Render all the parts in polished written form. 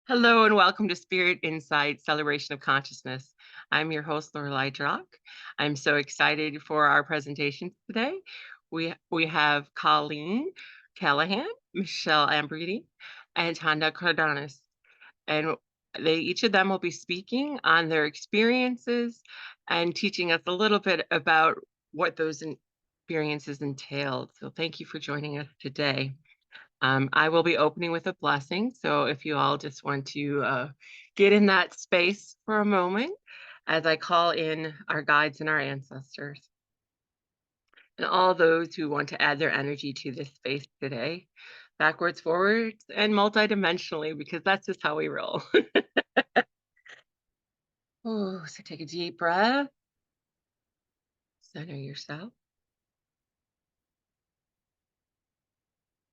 Hello and welcome to Spirit Insight Celebration of Consciousness. I'm your host, Loreli Drache. I'm so excited for our presentation today. We have Cailin Callaghan, Michele Amburgey, and Tonda Nampaio-Cardenas. And each of them will be speaking on their experiences and teaching us a little bit about what those experiences entailed. So thank you for joining us today. I will be opening with a blessing. So if you all just want to get in that space for a moment as I call in our guides and our ancestors and all those who want to add their energy to this space today, backwards, forwards, and multidimensionally, because that's just how we roll. Oh, so take a deep breath, center yourself.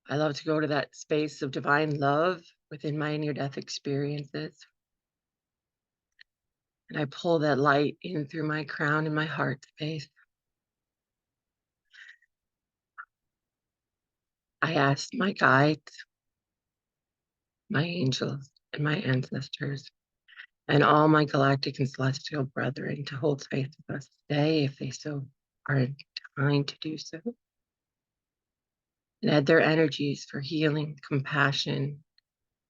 I love to go to that space of divine love within my near-death experiences. And I pull that light in through my crown and my heart space. I ask my guides, my angels, and my ancestors, and all my galactic and celestial brethren to hold space with us today if they so are inclined to do so. And add their energies for healing, compassion,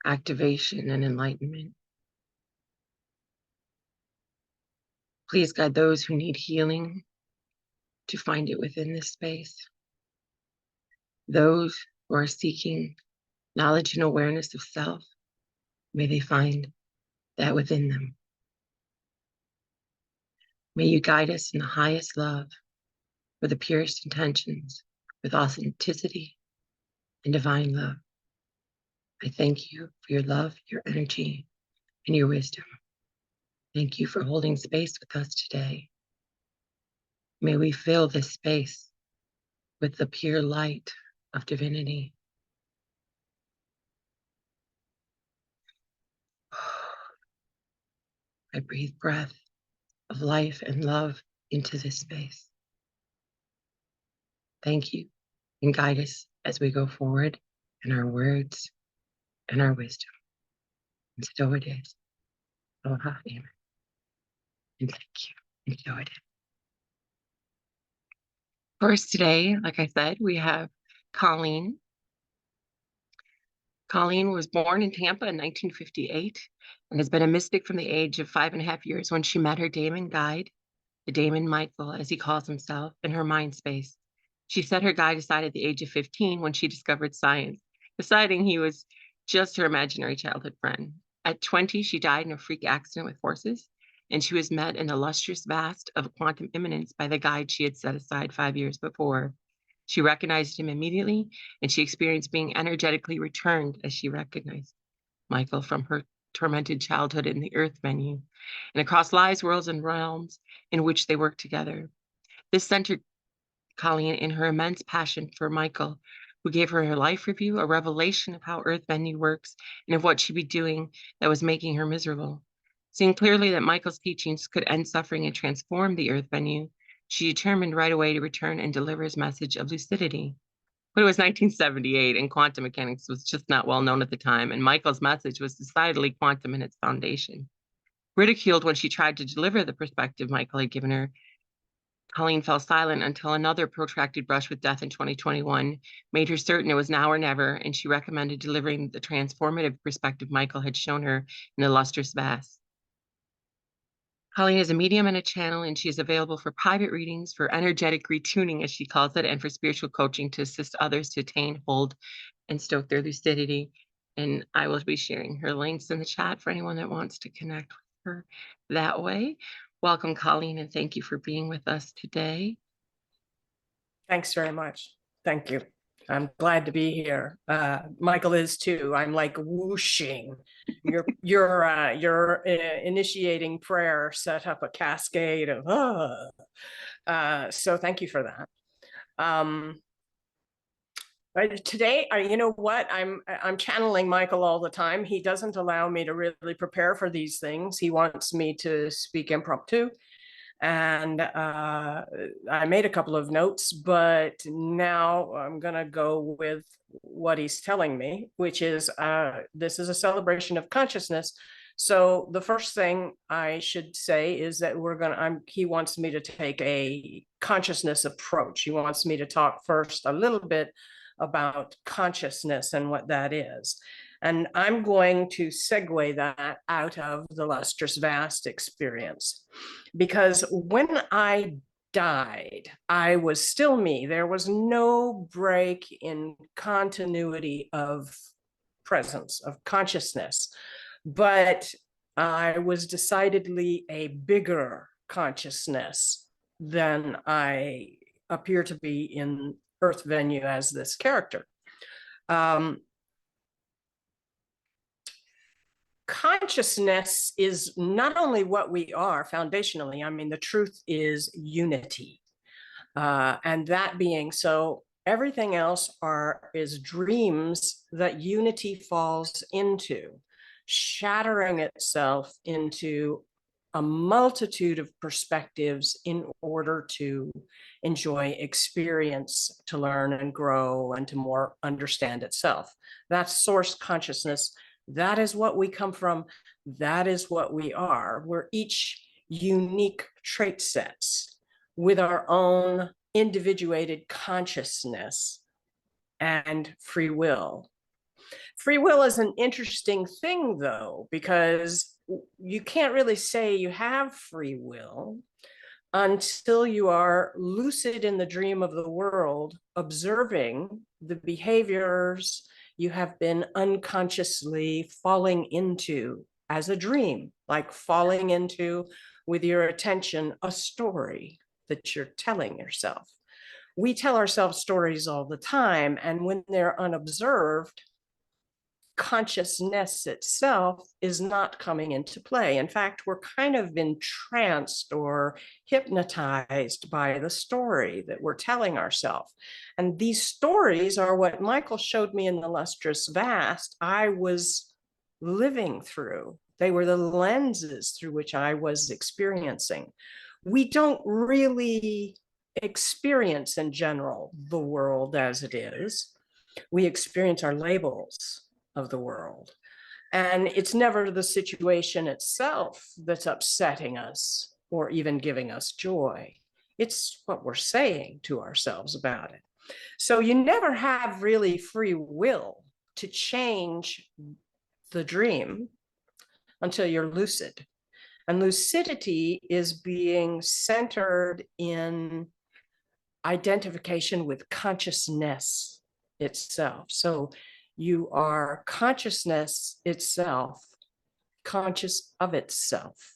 activation, and enlightenment. Please guide those who need healing to find it within this space. Those who are seeking knowledge and awareness of self, may they find that within them. May you guide us in the highest love with the purest intentions, with authenticity and divine love. I thank you for your love, your energy, and your wisdom. Thank you for holding space with us today. May we fill this space with the pure light of divinity. I breathe breath of life and love into this space. Thank you, and guide us as we go forward in our words and our wisdom. And so it is. Aloha, amen. And thank you. And so it is. First today, like I said, we have Cailin. Cailin was born in Tampa in 1958 and has been a mystic from the age of 5.5 years when she met her daemon guide, the daemon Michael, as he calls himself, in her mind space. She set her guide aside at the age of 15 when she discovered science, deciding he was just her imaginary childhood friend. At 20, she died in a freak accident with horses, and she was met in the lustrous vast of quantum immanence by the guide she had set aside 5 years before. She recognized him immediately, and she experienced being energetically returned as she recognized Michael from her tormented childhood in the Earth venue, and across lives, worlds, and realms in which they worked together. This centered Cailin in her immense passion for Michael, who gave her her life review, a revelation of how Earth venue works and of what she'd be doing that was making her miserable. Seeing clearly that Michael's teachings could end suffering and transform the Earth venue, she determined right away to return and deliver his message of lucidity. But it was 1978, and quantum mechanics was just not well known at the time, and Michael's message was decidedly quantum in its foundation. Ridiculed when she tried to deliver the perspective Michael had given her, Cailin fell silent until another protracted brush with death in 2021 made her certain it was now or never, and she recommended delivering the transformative perspective Michael had shown her in the lustrous vast. Cailin is a medium and a channel, and she is available for private readings, for energetic retuning, as she calls it, and for spiritual coaching to assist others to attain, hold, and stoke their lucidity. And I will be sharing her links in the chat for anyone that wants to connect with her that way. Welcome, Cailin, and thank you for being with us today. Thanks very much. Thank you. I'm glad to be here. Michael is too. I'm like whooshing. Your initiating prayer set up a cascade of so thank you for that. But today, you know what? I'm channeling Michael all the time. He doesn't allow me to really prepare for these things. He wants me to speak impromptu. And I made a couple of notes, but now I'm going to go with what he's telling me, which is this is a celebration of consciousness. So the first thing I should say is that he wants me to take a consciousness approach. He wants me to talk first a little bit about consciousness and what that is. And I'm going to segue that out of the lustrous vast experience. Because when I died, I was still me. There was no break in continuity of presence, of consciousness. But I was decidedly a bigger consciousness than I appear to be in Earth venue as this character. Consciousness is not only what we are foundationally, I mean, the truth is unity. And that being so, everything else is dreams that unity falls into, shattering itself into a multitude of perspectives in order to enjoy experience, to learn and grow, and to more understand itself. That's source consciousness. That is what we come from. That is what we are. We're each unique trait sets with our own individuated consciousness and free will. Free will is an interesting thing, though, because you can't really say you have free will until you are lucid in the dream of the world, observing the behaviors you have been unconsciously falling into as a dream, like falling into, with your attention, a story that you're telling yourself. We tell ourselves stories all the time, and when they're unobserved, consciousness itself is not coming into play. In fact, we're kind of entranced or hypnotized by the story that we're telling ourselves. And these stories are what Michael showed me in the lustrous vast I was living through. They were the lenses through which I was experiencing. We don't really experience in general the world as it is. We experience our labels of the world. And it's never the situation itself that's upsetting us or even giving us joy. It's what we're saying to ourselves about it. So you never have really free will to change the dream until you're lucid. And lucidity is being centered in identification with consciousness itself. So you are consciousness itself, conscious of itself.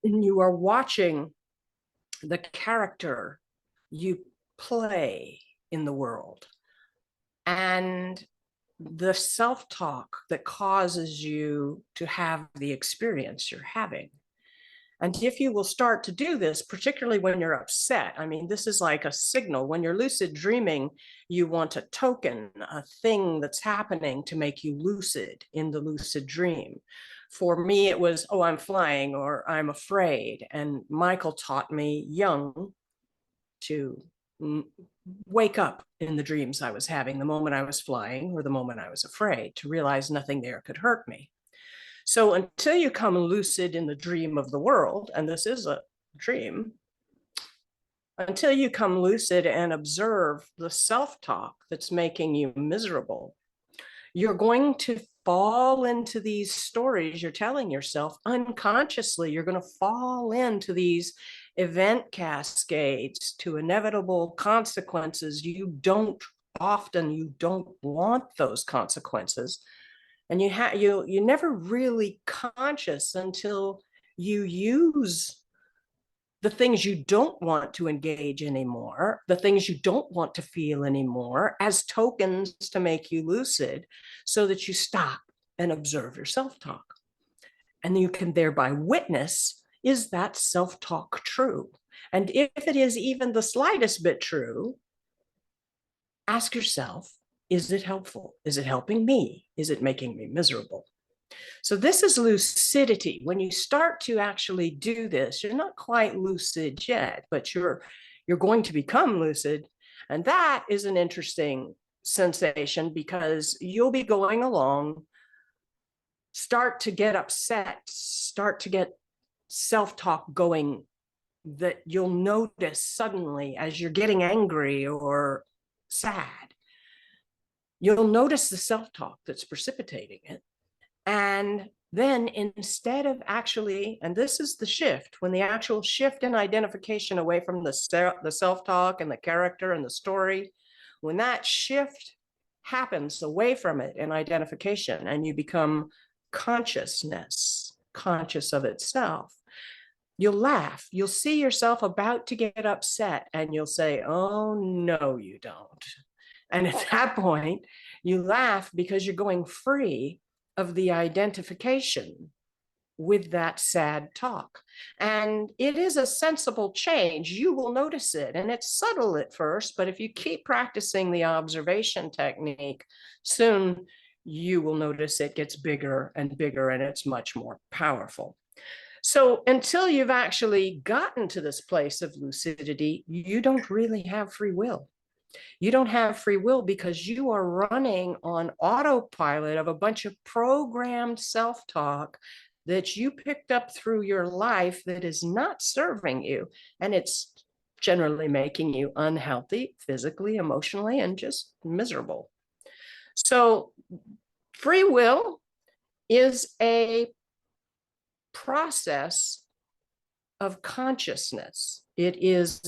And you are watching the character you play in the world. And the self-talk that causes you to have the experience you're having. And if you will start to do this, particularly when you're upset, I mean, this is like a signal. When you're lucid dreaming, you want a token, a thing that's happening to make you lucid in the lucid dream. For me, it was, oh, I'm flying or I'm afraid. And Michael taught me young to wake up in the dreams I was having, the moment I was flying or the moment I was afraid, to realize nothing there could hurt me. So until you come lucid in the dream of the world, and this is a dream, until you come lucid and observe the self-talk that's making you miserable, you're going to fall into these stories you're telling yourself unconsciously. You're going to fall into these event cascades to inevitable consequences. You don't want those consequences. And you never really conscious until you use the things you don't want to engage anymore, the things you don't want to feel anymore, as tokens to make you lucid, so that you stop and observe your self-talk. And you can thereby witness, is that self-talk true? And if it is even the slightest bit true, ask yourself, is it helpful? Is it helping me? Is it making me miserable? So this is lucidity. When you start to actually do this, you're not quite lucid yet, but you're going to become lucid. And that is an interesting sensation because you'll be going along, start to get upset, start to get self-talk going, that you'll notice suddenly as you're getting angry or sad. You'll notice the self-talk that's precipitating it. And then instead of actually, and this is the shift, when the actual shift in identification away from the self-talk and the character and the story, when that shift happens away from it in identification and you become consciousness, conscious of itself, you'll laugh. You'll see yourself about to get upset and you'll say, oh, no, you don't. And at that point, you laugh because you're going free of the identification with that sad talk. And it is a sensible change. You will notice it. And it's subtle at first, but if you keep practicing the observation technique, soon you will notice it gets bigger and bigger, and it's much more powerful. So until you've actually gotten to this place of lucidity, you don't really have free will. You don't have free will because you are running on autopilot of a bunch of programmed self-talk that you picked up through your life that is not serving you. And it's generally making you unhealthy, physically, emotionally, and just miserable. So free will is a process of consciousness. It is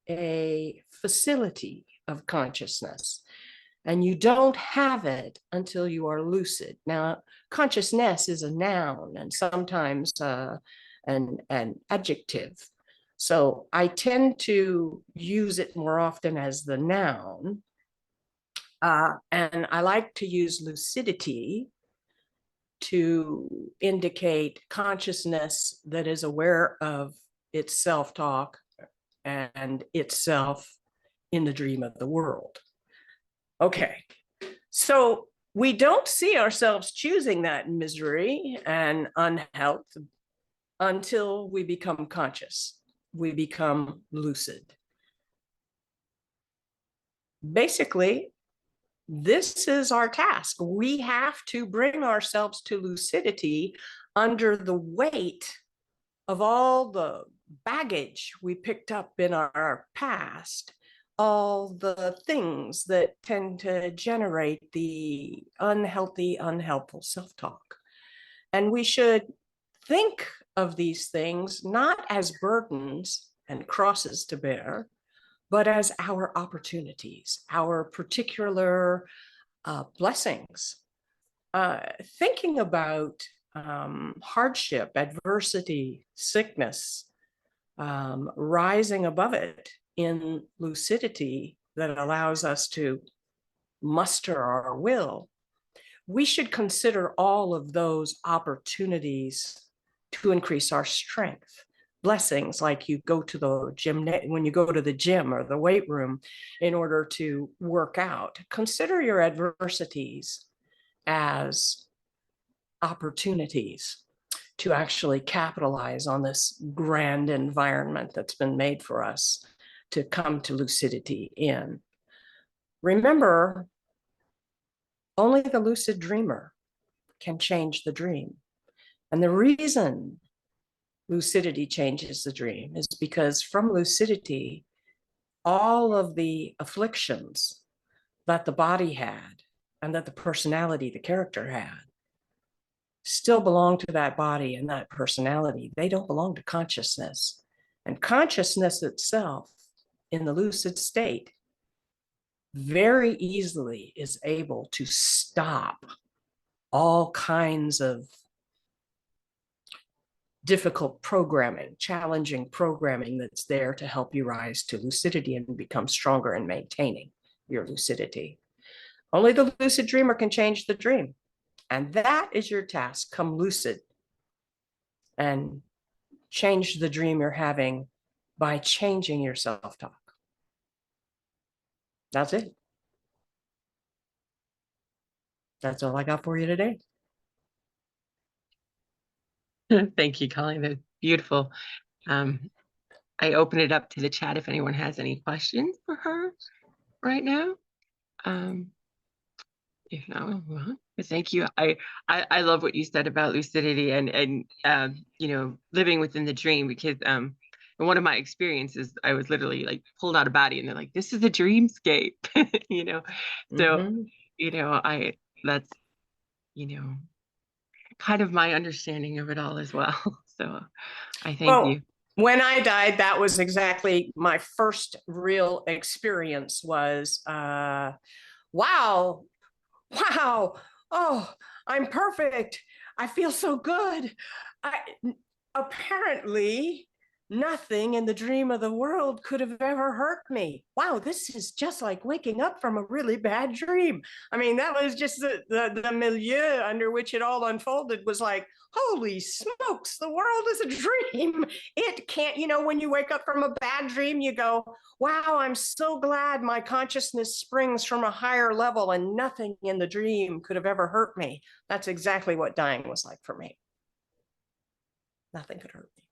a facility of consciousness, and you don't have it until you are lucid. Now, consciousness is a noun and sometimes an adjective. So I tend to use it more often as the noun. And I like to use lucidity to indicate consciousness that is aware of its self-talk and itself in the dream of the world. Okay, so we don't see ourselves choosing that misery and unhealth until we become conscious, we become lucid. Basically, this is our task. We have to bring ourselves to lucidity under the weight of all the baggage we picked up in our past, all the things that tend to generate the unhealthy, unhelpful self-talk. And we should think of these things not as burdens and crosses to bear, but as our opportunities, our particular blessings. Thinking about hardship, adversity, sickness, rising above it in lucidity that allows us to muster our will, we should consider all of those opportunities to increase our strength. Blessings like you go to the gym, when you go to the gym or the weight room in order to work out, consider your adversities as opportunities to actually capitalize on this grand environment that's been made for us to come to lucidity in. Remember, only the lucid dreamer can change the dream. And the reason lucidity changes the dream is because from lucidity, all of the afflictions that the body had and that the personality, the character had, still belong to that body and that personality. They don't belong to consciousness. And consciousness itself in the lucid state very easily is able to stop all kinds of difficult programming, challenging programming that's there to help you rise to lucidity and become stronger in maintaining your lucidity. Only the lucid dreamer can change the dream. And that is your task. Come lucid and change the dream you're having by changing your self-talk. That's it. That's all I got for you today. Thank you, Colleen. That's beautiful. Um, I open it up to the chat if anyone has any questions for her right now. If not, well, but thank you. I love what you said about lucidity and you know, living within the dream, because in one of my experiences, I was literally like pulled out of body and they're like, this is a dreamscape, you know. So, you know, that's, you know, kind of my understanding of it all as well. So I thank Well, you. when I died, that was exactly my first real experience was, wow, wow, oh, I'm perfect. I feel so good. Apparently, nothing in the dream of the world could have ever hurt me. Wow, this is just like waking up from a really bad dream. I mean, that was just the milieu under which it all unfolded was like, holy smokes, the world is a dream. It can't, you know, when you wake up from a bad dream, you go, wow, I'm so glad my consciousness springs from a higher level and nothing in the dream could have ever hurt me. That's exactly what dying was like for me. Nothing could hurt me.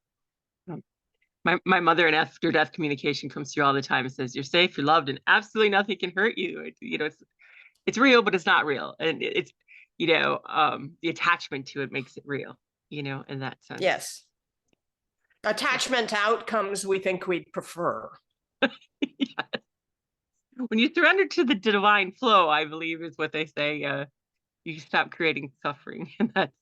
My mother in after death communication comes through all the time and says, you're safe, you're loved, and absolutely nothing can hurt you. You know, it's real, but it's not real. And it's, you know, the attachment to it makes it real, you know, in that sense. Yes. Attachment to outcomes we think we'd prefer. Yes. When you surrender to the divine flow, I believe is what they say, you stop creating suffering. And that's,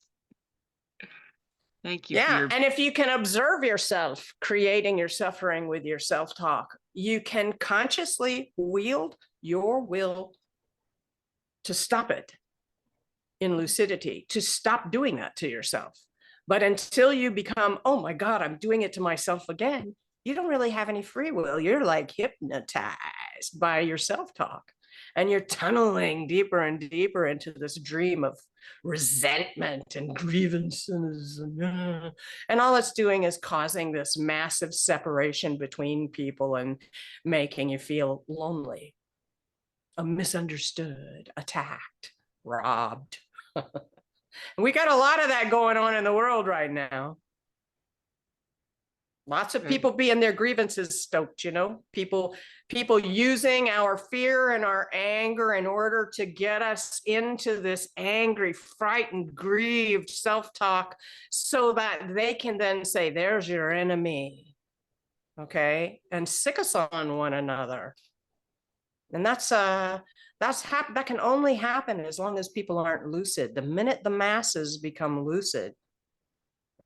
thank you for Yeah. your. And if you can observe yourself creating your suffering with your self-talk, you can consciously wield your will to stop it in lucidity, to stop doing that to yourself. But until you become, oh my God, I'm doing it to myself again, you don't really have any free will. You're like hypnotized by your self-talk. And you're tunneling deeper and deeper into this dream of resentment and grievances. And all it's doing is causing this massive separation between people and making you feel lonely, misunderstood, attacked, robbed. We got a lot of that going on in the world right now. Lots of people being their grievances stoked, you know, people using our fear and our anger in order to get us into this angry, frightened, grieved self-talk so that they can then say, there's your enemy. Okay. And sick us on one another. And that can only happen as long as people aren't lucid. The minute the masses become lucid,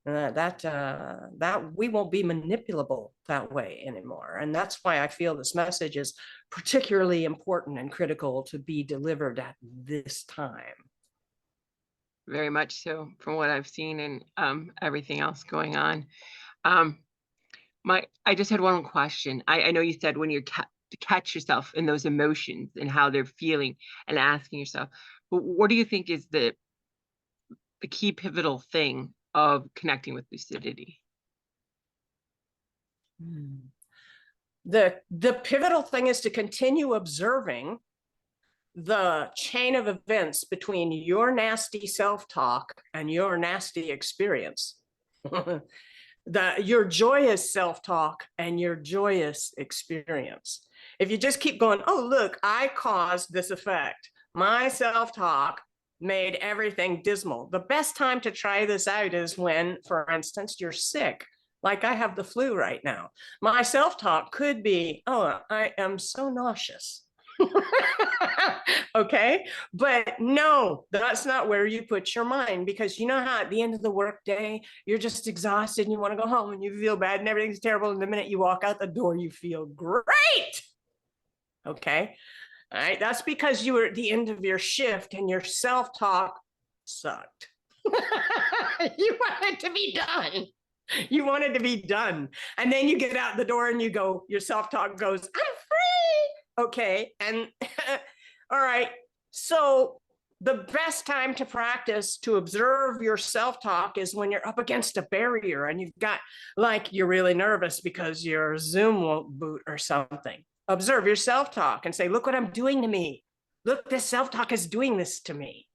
that we won't be manipulable that way anymore. And that's why I feel this message is particularly important and critical to be delivered at this time. Very much so, from what I've seen and everything else going on. I just had one question. I know you said when you're to catch yourself in those emotions and how they're feeling and asking yourself, but what do you think is the key pivotal thing of connecting with lucidity? The pivotal thing is to continue observing the chain of events between your nasty self-talk and your nasty experience. Your joyous self-talk and your joyous experience. If you just keep going, oh, look, I caused this effect. My self-talk made everything dismal. The best time to try this out is when, for instance, you're sick. Like I have the flu right now. My self-talk could be, oh, I am so nauseous. Okay, but no, that's not where you put your mind, because you know how at the end of the workday you're just exhausted and you want to go home and you feel bad and everything's terrible, and the minute you walk out the door you feel great. Okay, all right, that's because you were at the end of your shift and your self-talk sucked. You wanted to be done. You wanted to be done, and then you get out the door and you go, your self-talk goes, I'm free. Okay, and all right, so the best time to practice to observe your self-talk is when you're up against a barrier and you've got, like, you're really nervous because your Zoom won't boot or something. Observe your self-talk and say, look what I'm doing to me. Look, this self-talk is doing this to me.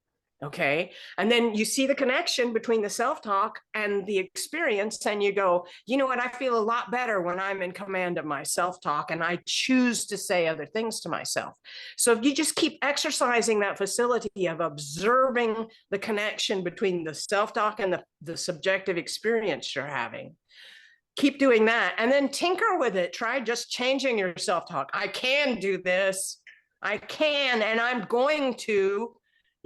Okay. And then you see the connection between the self-talk and the experience, and you go, you know what? I feel a lot better when I'm in command of my self-talk and I choose to say other things to myself. So if you just keep exercising that facility of observing the connection between the self-talk and the subjective experience you're having, keep doing that and then tinker with it. Try just changing your self-talk. I can do this. I can, and I'm going to.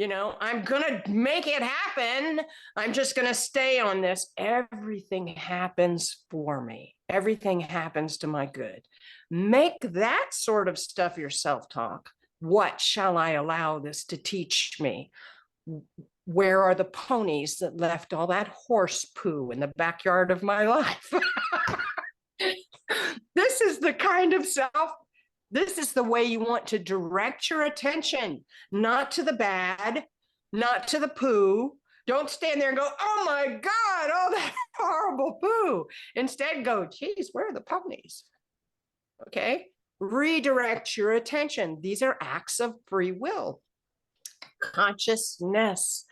I'm going to make it happen. I'm just going to stay on this. Everything happens for me. Everything happens to my good. Make that sort of stuff your self-talk. What shall I allow this to teach me? Where are the ponies that left all that horse poo in the backyard of my life? This is the kind of this is the way you want to direct your attention, not to the bad, not to the poo. Don't stand there and go, oh my God, all that horrible poo. Instead, go, geez, where are the ponies? Okay. Redirect your attention. These are acts of free will. Consciousness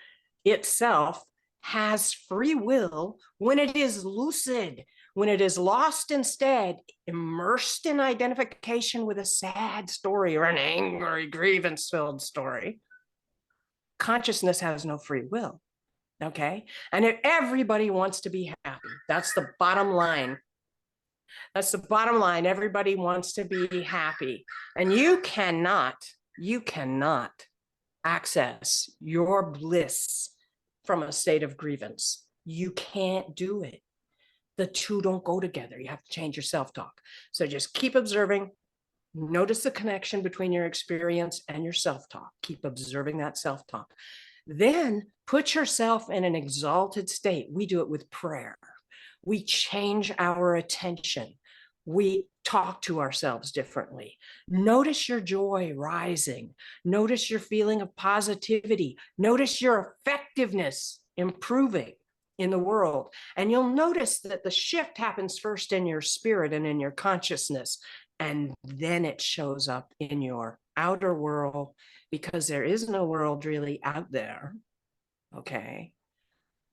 itself has free will when it is lucid. When it is lost instead, immersed in identification with a sad story or an angry, grievance-filled story, consciousness has no free will, okay? And if everybody wants to be happy, that's the bottom line. That's the bottom line. Everybody wants to be happy. And you cannot access your bliss from a state of grievance. You can't do it. The two don't go together. You have to change your self-talk. So just keep observing. Notice the connection between your experience and your self-talk. Keep observing that self-talk. Then put yourself in an exalted state. We do it with prayer. We change our attention. We talk to ourselves differently. Notice your joy rising. Notice your feeling of positivity. Notice your effectiveness improving in the world. And you'll notice that the shift happens first in your spirit and in your consciousness, and then it shows up in your outer world, because there is no world really out there. Okay.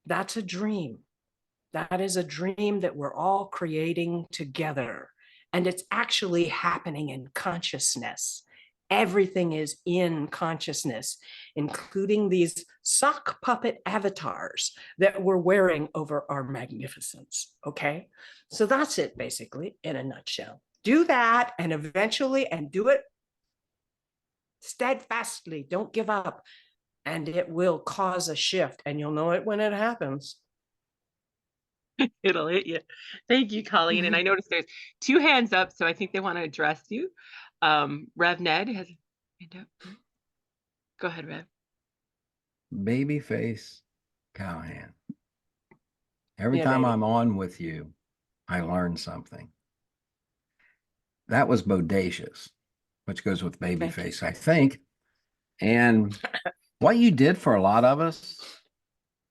That's a dream. That is a dream that we're all creating together. And it's actually happening in consciousness. Everything is in consciousness, including these sock puppet avatars that we're wearing over our magnificence. Okay. So that's it, basically, in a nutshell. Do that, and eventually, and do it steadfastly. Don't give up. And it will cause a shift, and you'll know it when it happens. It'll hit you. Thank you, Colleen. And I noticed there's 2 hands up, so I think they want to address you. Rev Ned has a hand up. Go ahead, Rev. Babyface Callahan. Every time I'm on with you, I learn something. That was bodacious, which goes with babyface, I think. And what you did for a lot of us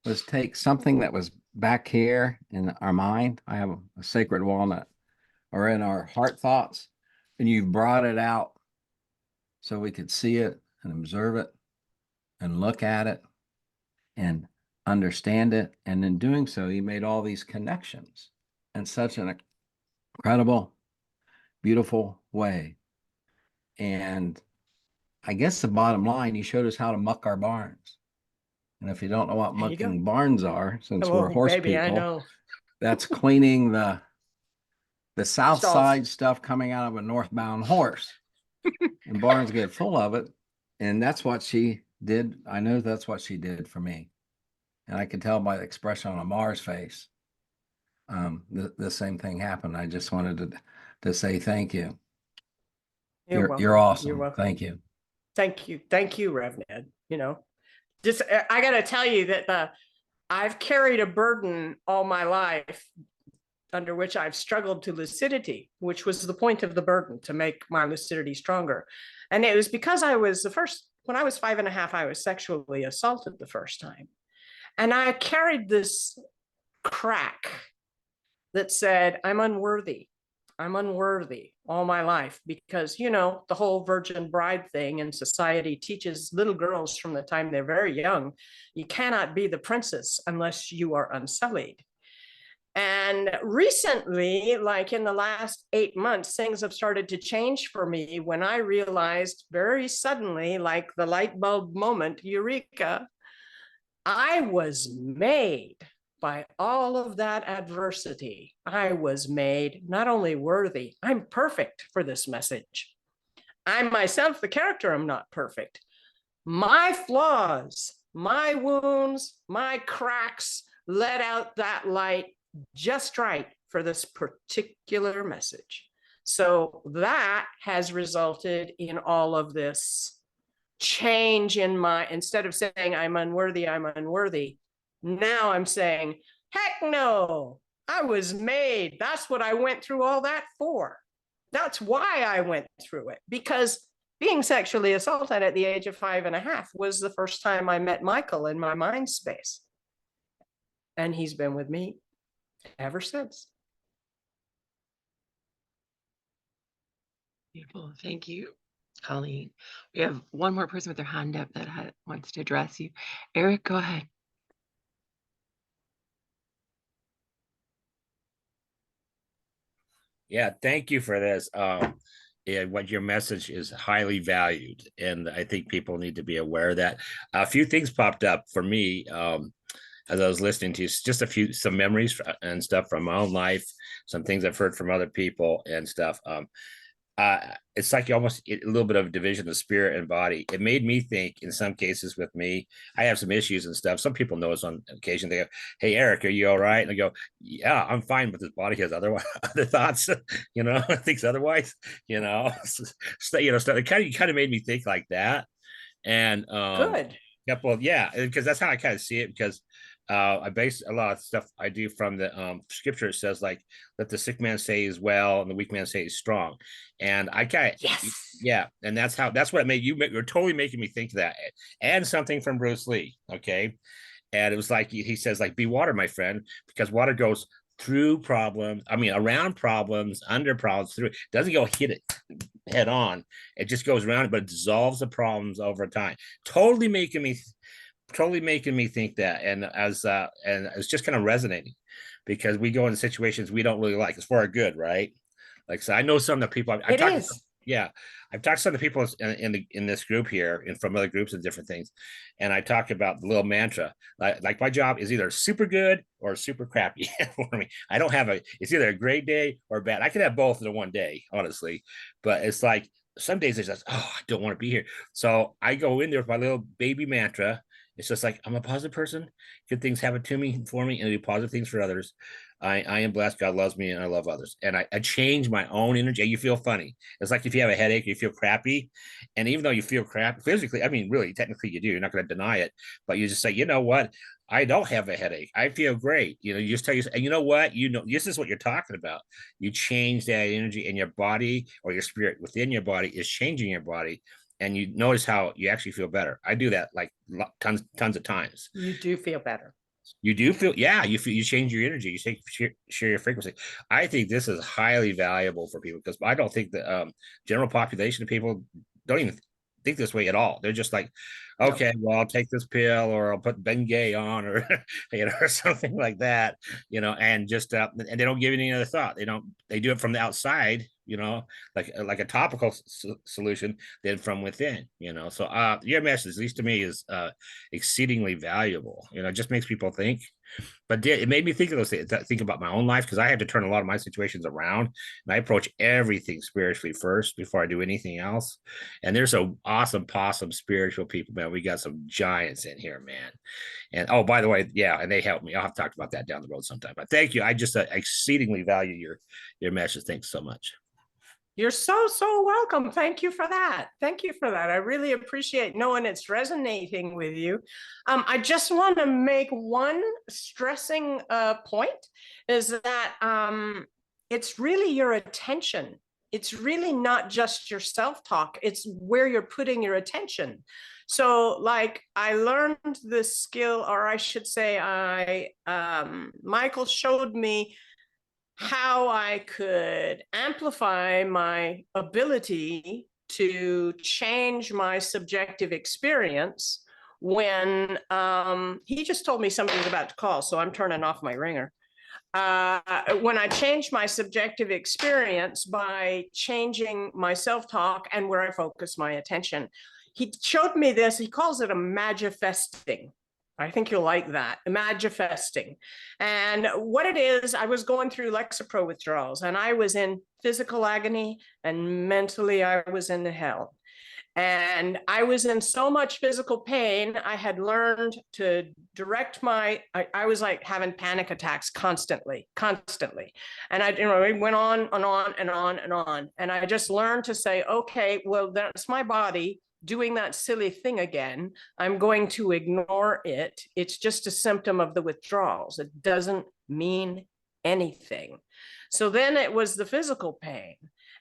was take something that was back here in our mind. I have a sacred walnut, or in our heart thoughts, and you brought it out so we could see it and observe it and look at it and understand it. And in doing so, you made all these connections in such an incredible, beautiful way. And I guess the bottom line, you showed us how to muck our barns. And if you don't know what mucking barns are, since we're horse people, I know. That's cleaning the south side stuff coming out of a northbound horse. And barns get full of it. And that's what she did. I know that's what she did for me. And I could tell by the expression on Amar's face. The same thing happened. I just wanted to say thank you. You're awesome. You're welcome. Thank you. Thank you, Rev Ned. Just I got to tell you that I've carried a burden all my life under which I've struggled to lucidity, which was the point of the burden, to make my lucidity stronger. And it was because when I was 5.5, I was sexually assaulted the first time. And I carried this crack that said, I'm unworthy. I'm unworthy all my life because, you know, the whole virgin bride thing in society teaches little girls from the time they're very young, you cannot be the princess unless you are unsullied. And recently, like in the last 8 months, things have started to change for me when I realized very suddenly, like the light bulb moment, eureka, I was made by all of that adversity. I was made not only worthy, I'm perfect for this message. I myself, the character, am not perfect. My flaws, my wounds, my cracks let out that light just right for this particular message. So that has resulted in all of this change in my, instead of saying I'm unworthy, now I'm saying, heck no, I was made. That's what I went through all that for. That's why I went through it, because being sexually assaulted at the age of 5.5 was the first time I met Michael in my mind space. And he's been with me ever since. Beautiful. Thank you, Colleen. We have one more person with their hand up that wants to address you. Eric, go ahead. Yeah, thank you for this. Yeah, what your message is highly valued, and I think people need to be aware of that. A few things popped up for me as I was listening to you, just some memories and stuff from my own life, some things I've heard from other people and stuff. It's like almost a little bit of division of spirit and body. It made me think in some cases with me, I have some issues and stuff. Some people know us on occasion. They go, "Hey, Eric, are you all right?" And I go, "Yeah, I'm fine," but this body has other thoughts, thinks otherwise, so, it kind of made me think like that. And Good. couple, yeah, because that's how I kind of see it, because I base a lot of stuff I do from the scripture. It says, like, let the sick man say he's well and the weak man say he's strong. And I kind of, Yes. yeah, and that's what made you're totally making me think that. And something from Bruce Lee, okay? And it was like he says, like, be water, my friend, because water goes through problems, around problems, under problems, through it. Doesn't go hit it head on. It just goes around it, but it dissolves the problems over time. Totally making me think that. And it's just kind of resonating, because we go into situations we don't really like. It's for our good, right? Like, so I know some of the people I've talked to, yeah, I've talked to some of the people in this group here and from other groups and different things, and I talk about the little mantra, like my job is either super good or super crappy for me. I don't have it's either a great day or bad. I can have both in one day, honestly, but it's like some days it's just, oh, I don't want to be here. So I go in there with my little baby mantra. It's just like, I'm a positive person. Good things happen to me, for me, and I do positive things for others. I am blessed. God loves me, and I love others. And I change my own energy. You feel funny. It's like if you have a headache, you feel crappy. And even though you feel crap physically, really, technically you do. You're not going to deny it. But you just say, you know what? I don't have a headache. I feel great. You just tell you, and you know what? This is what you're talking about. You change that energy in your body, or your spirit within your body is changing your body. And you notice how you actually feel better. I do that like tons of times. You do feel better. You do feel, yeah, you change your energy, share your frequency. I think this is highly valuable for people, because I don't think the general population of people don't even think this way at all. They're just like, okay, well, I'll take this pill, or I'll put Bengay on, or or something like that, and just and they don't give it any other thought. They do it from the outside, like a topical solution, than from within. So your message, at least to me, is exceedingly valuable. It just makes people think. But it made me think of those things, think about my own life, because I had to turn a lot of my situations around, and I approach everything spiritually first before I do anything else. And there's some awesome, possum spiritual people, man. We got some giants in here, man. And oh, by the way, yeah, and they helped me. I'll have to talk about that down the road sometime. But thank you. I just exceedingly value your message. Thanks so much. You're so welcome. Thank you for that. Thank you for that. I really appreciate knowing it's resonating with you. I just want to make one stressing point, is that it's really your attention. It's really not just your self-talk. It's where you're putting your attention. So like I learned this skill, or I should say Michael showed me how I could amplify my ability to change my subjective experience when he just told me somebody was about to call, so I'm turning off my ringer. When I changed my subjective experience by changing my self-talk and where I focus my attention. He showed me this, he calls it imagifesting. I think you'll like that, imagifesting. And what it is, I was going through Lexapro withdrawals and I was in physical agony and mentally I was in hell. And I was in so much physical pain, I had learned to direct I was like having panic attacks constantly. And it went on and on and on and on. And I just learned to say, okay, well, that's my body doing that silly thing again. I'm going to ignore it. It's just a symptom of the withdrawals. It doesn't mean anything. So then it was the physical pain.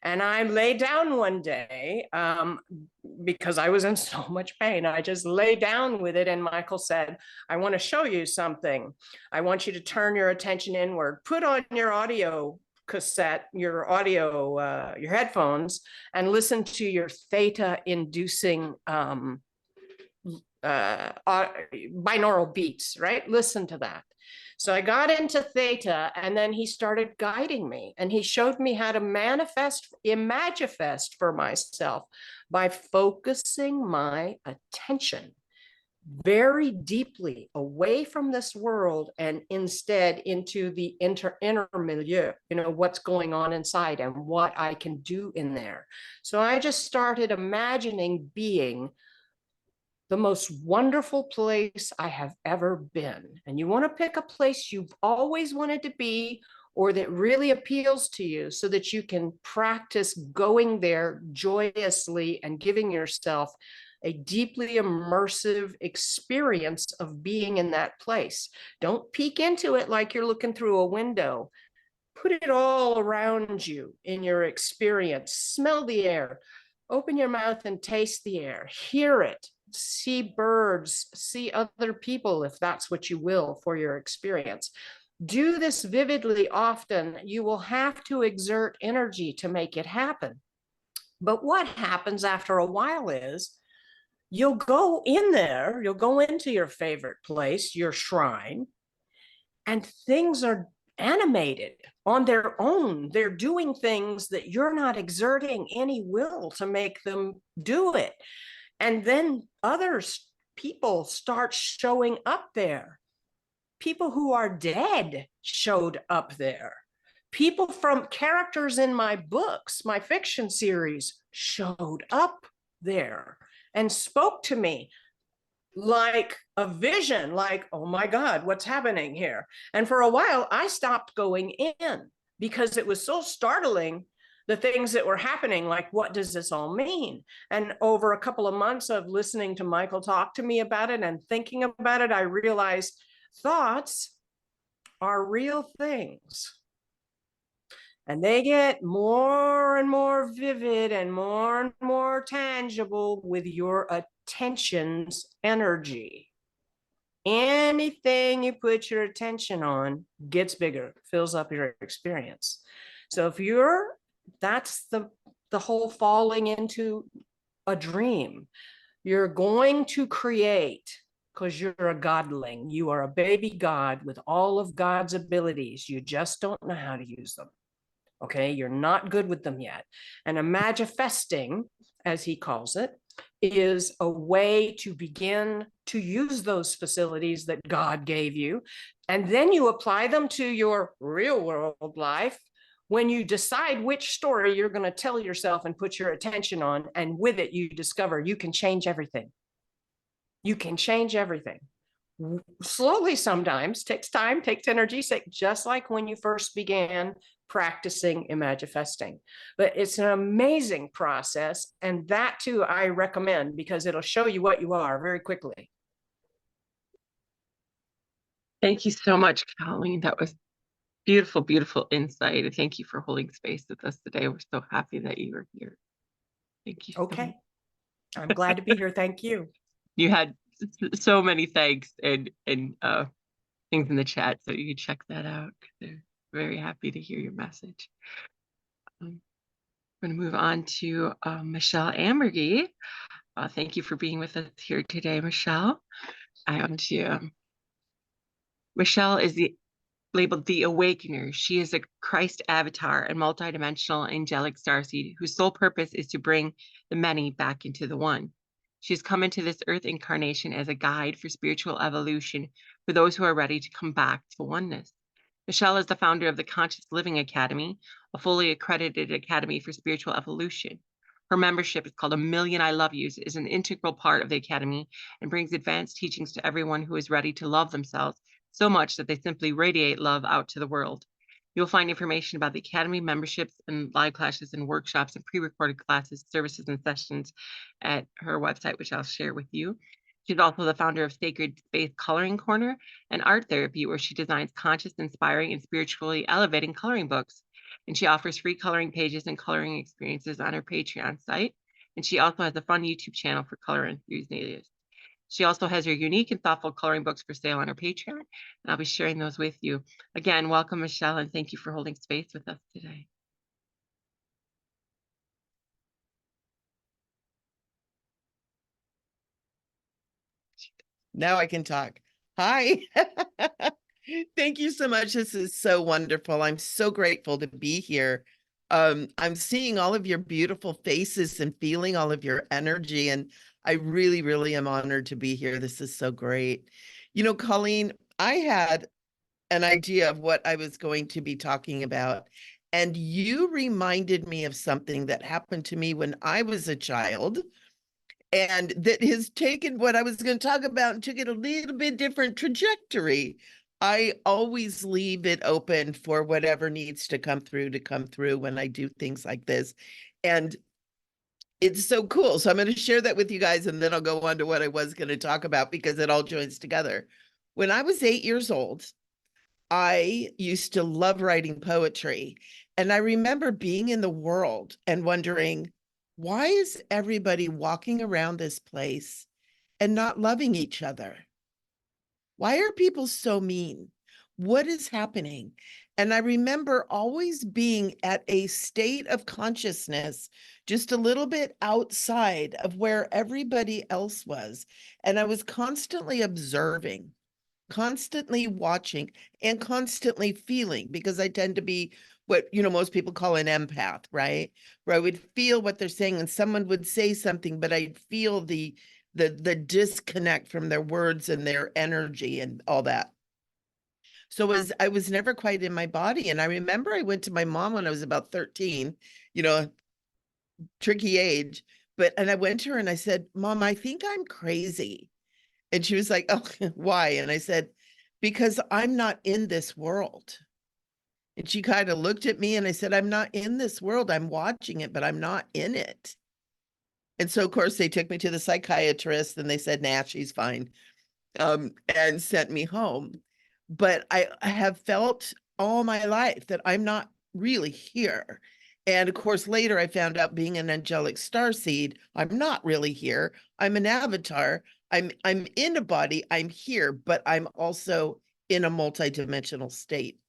And I lay down one day because I was in so much pain. I just lay down with it. And Michael said, I want to show you something. I want you to turn your attention inward. Put on your audio cassette, your audio, your headphones, and listen to your theta inducing binaural beats, right? Listen to that. So I got into theta and then he started guiding me and he showed me how to imagifest for myself by focusing my attention very deeply away from this world and instead into the inner milieu, what's going on inside and what I can do in there. So I just started imagining being the most wonderful place I have ever been. And you want to pick a place you've always wanted to be or that really appeals to you so that you can practice going there joyously and giving yourself a deeply immersive experience of being in that place. Don't peek into it like you're looking through a window. Put it all around you in your experience. Smell the air. Open your mouth and taste the air. Hear it. See birds, see other people, if that's what you will for your experience. Do this vividly often. You will have to exert energy to make it happen. But what happens after a while is you'll go in there, you'll go into your favorite place, your shrine, and things are animated on their own. They're doing things that you're not exerting any will to make them do it. And then people start showing up there. People who are dead showed up there. People from characters in my books, my fiction series, showed up there and spoke to me like a vision, like, oh my God, what's happening here? And for a while, I stopped going in because it was so startling, the things that were happening, like, what does this all mean? And over a couple of months of listening to Michael talk to me about it and thinking about it, I realized thoughts are real things. And they get more and more vivid and more tangible with your attention's energy. Anything you put your attention on gets bigger, fills up your experience. So if that's the whole falling into a dream. You're going to create, because you're a godling. You are a baby God with all of God's abilities. You just don't know how to use them. Okay, you're not good with them yet. And imagifesting, as he calls it, is a way to begin to use those facilities that God gave you. And then you apply them to your real world life when you decide which story you're going to tell yourself and put your attention on. And with it, you discover you can change everything. You can change everything. Slowly sometimes, takes time, takes energy, just like when you first began practicing imagifesting. But it's an amazing process. And that too, I recommend because it'll show you what you are very quickly. Thank you so much, Colleen. That was beautiful, beautiful insight. Thank you for holding space with us today. We're so happy that you were here. Thank you. Okay. I'm glad to be here. Thank you. You had so many thanks and things in the chat, so you can check that out. very happy to hear your message. I'm going to move on to Michele Amburgey. Thank you for being with us here today, Michele. I want to. Michele is labeled the Awakener. She is a Christ avatar and multidimensional angelic starseed whose sole purpose is to bring the many back into the one. She has come into this earth incarnation as a guide for spiritual evolution for those who are ready to come back to oneness. Michele is the founder of the Conscious Living Academy, a fully accredited academy for spiritual evolution. Her membership is called A Million I Love Yous, is an integral part of the academy and brings advanced teachings to everyone who is ready to love themselves so much that they simply radiate love out to the world. You'll find information about the academy memberships and live classes and workshops and pre-recorded classes, services, and sessions at her website, which I'll share with you. She's also the founder of Sacred Space Coloring Corner and Art Therapy, where she designs conscious, inspiring, and spiritually elevating coloring books. And she offers free coloring pages and coloring experiences on her Patreon site. And she also has a fun YouTube channel for color enthusiasts. She also has her unique and thoughtful coloring books for sale on her Patreon, and I'll be sharing those with you. Again, welcome, Michele, and thank you for holding space with us today. Now I can talk. Hi. Thank you so much. This is so wonderful. I'm so grateful to be here. I'm seeing all of your beautiful faces and feeling all of your energy. And I really, really am honored to be here. This is so great. You know, Cailin, I had an idea of what I was going to be talking about. And you reminded me of something that happened to me when I was a child, and that has taken what I was going to talk about and took it a little bit different trajectory. I always leave it open for whatever needs to come through when I do things like this. And it's so cool. So I'm going to share that with you guys, and then I'll go on to what I was going to talk about, because it all joins together. When I was 8 years old, I used to love writing poetry. And I remember being in the world and wondering, why is everybody walking around this place and not loving each other? Why are people so mean? What is happening? And I remember always being at a state of consciousness, just a little bit outside of where everybody else was. And I was constantly observing, constantly watching, and constantly feeling, because I tend to be what, you know, most people call an empath, right? Where I would feel what they're saying, and someone would say something, but I'd feel the disconnect from their words and their energy and all that. So I was never quite in my body. And I remember I went to my mom when I was about 13, you know, tricky age, and I went to her and I said, Mom, I think I'm crazy. And she was like, oh, why? And I said, because I'm not in this world. And she kind of looked at me and I said, I'm not in this world. I'm watching it, but I'm not in it. And so, of course, they took me to the psychiatrist and they said, nah, she's fine, and sent me home. But I have felt all my life that I'm not really here. And of course, later I found out, being an angelic starseed, I'm not really here. I'm an avatar. I'm in a body. I'm here, but I'm also in a multidimensional state.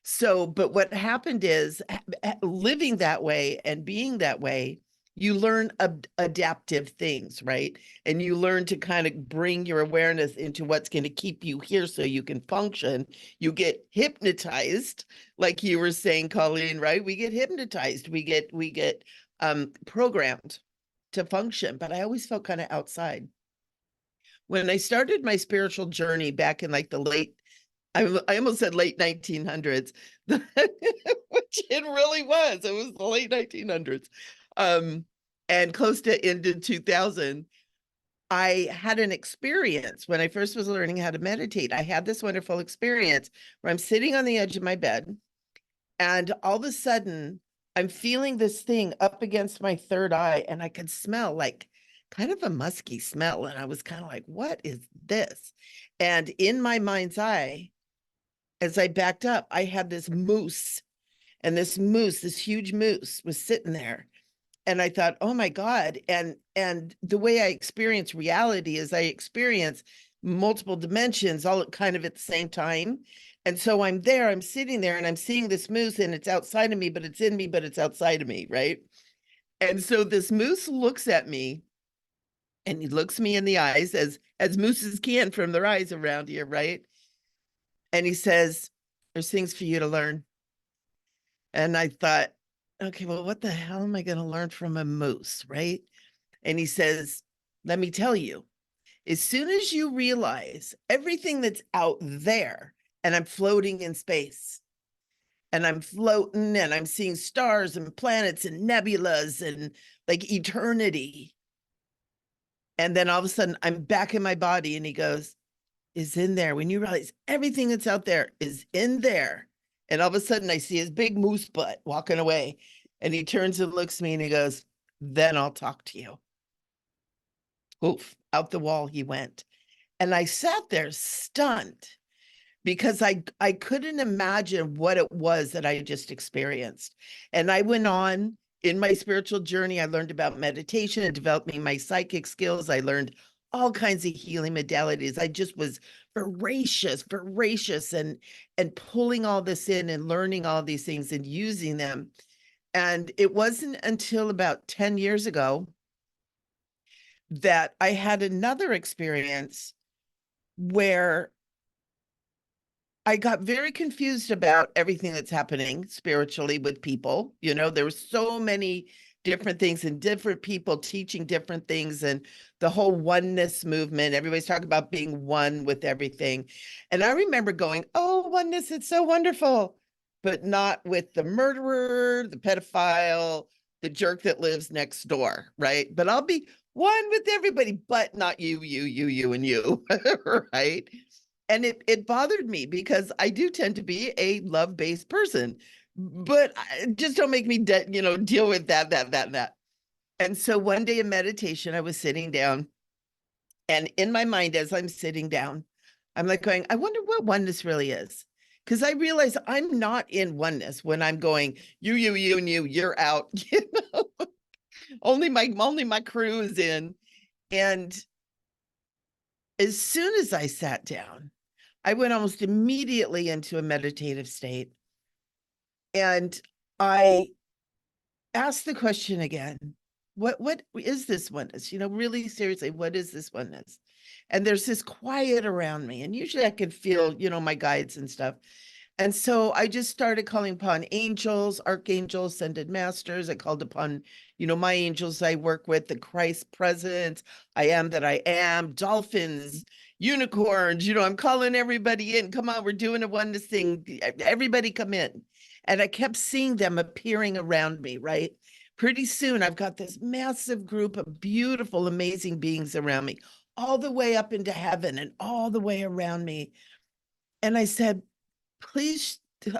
So, but what happened is, living that way and being that way, you learn adaptive things, right? And you learn to kind of bring your awareness into what's going to keep you here so you can function. You get hypnotized, like you were saying, Cailin, right? We get hypnotized. We get programmed to function. But I always felt kind of outside. When I started my spiritual journey back in like the late, I almost said late 1900s, which it really was. It was the late 1900s. And close to into 2000, I had an experience when I first was learning how to meditate. I had this wonderful experience where I'm sitting on the edge of my bed, and all of a sudden I'm feeling this thing up against my third eye, and I could smell like kind of a musky smell. And I was kind of like, what is this? And in my mind's eye, as I backed up, I had this moose, and this huge moose was sitting there. And I thought, oh my God. And the way I experience reality is I experience multiple dimensions all kind of at the same time. And so I'm there, I'm sitting there and I'm seeing this moose and it's outside of me, but it's in me, but it's outside of me, right? And so this moose looks at me and he looks me in the eyes as mooses can from their eyes around here, right? And he says, there's things for you to learn. And I thought, okay, well, what the hell am I going to learn from a moose, right? And he says, let me tell you, as soon as you realize everything that's out there, and I'm floating in space, and I'm floating and I'm seeing stars and planets and nebulas and like eternity. And then all of a sudden I'm back in my body and he goes, is in there. When you realize everything that's out there is in there. And all of a sudden I see his big moose butt walking away and he turns and looks at me and he goes, then I'll talk to you. Oof, out the wall he went. And I sat there stunned because I couldn't imagine what it was that I just experienced. And I went on in my spiritual journey. I learned about meditation and developing my psychic skills. I learned all kinds of healing modalities. I just was voracious and pulling all this in and learning all these things and using them. And it wasn't until about 10 years ago that I had another experience where I got very confused about everything that's happening spiritually with people. You know, there were so many different things and different people teaching different things and the whole oneness movement. Everybody's talking about being one with everything. And I remember going, oh, oneness, it's so wonderful, but not with the murderer, the pedophile, the jerk that lives next door, right? But I'll be one with everybody, but not you, and you, right? And it bothered me because I do tend to be a love-based person, but just don't make me, deal with that. And so one day in meditation, I was sitting down and in my mind, as I'm sitting down, I'm like going, I wonder what oneness really is. Because I realize I'm not in oneness when I'm going, you, and you're out, only my crew is in. And as soon as I sat down, I went almost immediately into a meditative state. And I asked the question again, what is this oneness? Really seriously, what is this oneness? And there's this quiet around me. And usually I can feel, my guides and stuff. And so I just started calling upon angels, archangels, ascended masters. I called upon, my angels I work with, the Christ presence, I am that I am, dolphins, unicorns, I'm calling everybody in. Come on, we're doing a oneness thing. Everybody come in. And I kept seeing them appearing around me, right? Pretty soon I've got this massive group of beautiful, amazing beings around me, all the way up into heaven and all the way around me. And I said, please, this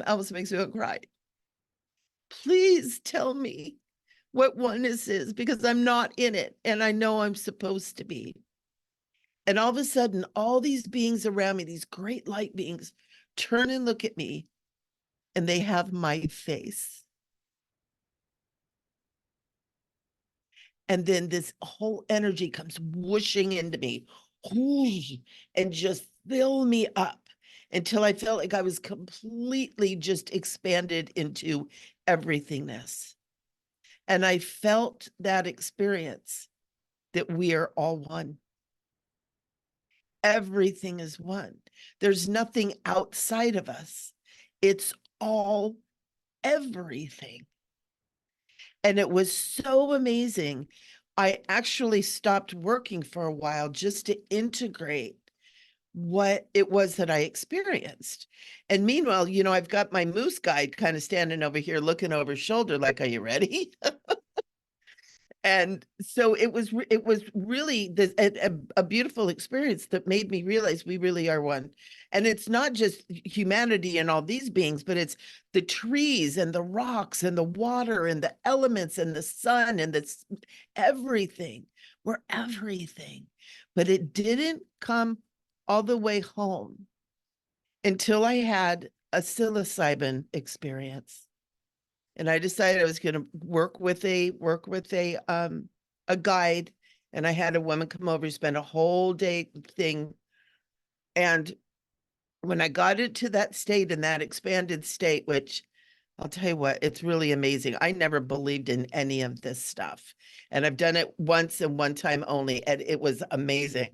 almost makes me want to cry. Please tell me what oneness is, because I'm not in it and I know I'm supposed to be. And all of a sudden, all these beings around me, these great light beings, turn and look at me and they have my face. And then this whole energy comes whooshing into me and just fill me up until I felt like I was completely just expanded into everythingness. And I felt that experience that we are all one. Everything is one. There's nothing outside of us. It's all everything. And it was so amazing. I actually stopped working for a while just to integrate what it was that I experienced. And meanwhile, I've got my moose guide kind of standing over here looking over his shoulder like, are you ready? And so it was really a beautiful experience that made me realize we really are one. And it's not just humanity and all these beings, but it's the trees and the rocks and the water and the elements and the sun and everything. We're everything. But it didn't come all the way home until I had a psilocybin experience. And I decided I was going to work with a guide And I had a woman come over, spend a whole day thing. And when I got into that state, in that expanded state, which I'll tell you what, it's really amazing. I never believed in any of this stuff. And I've done it once and one time only, and it was amazing.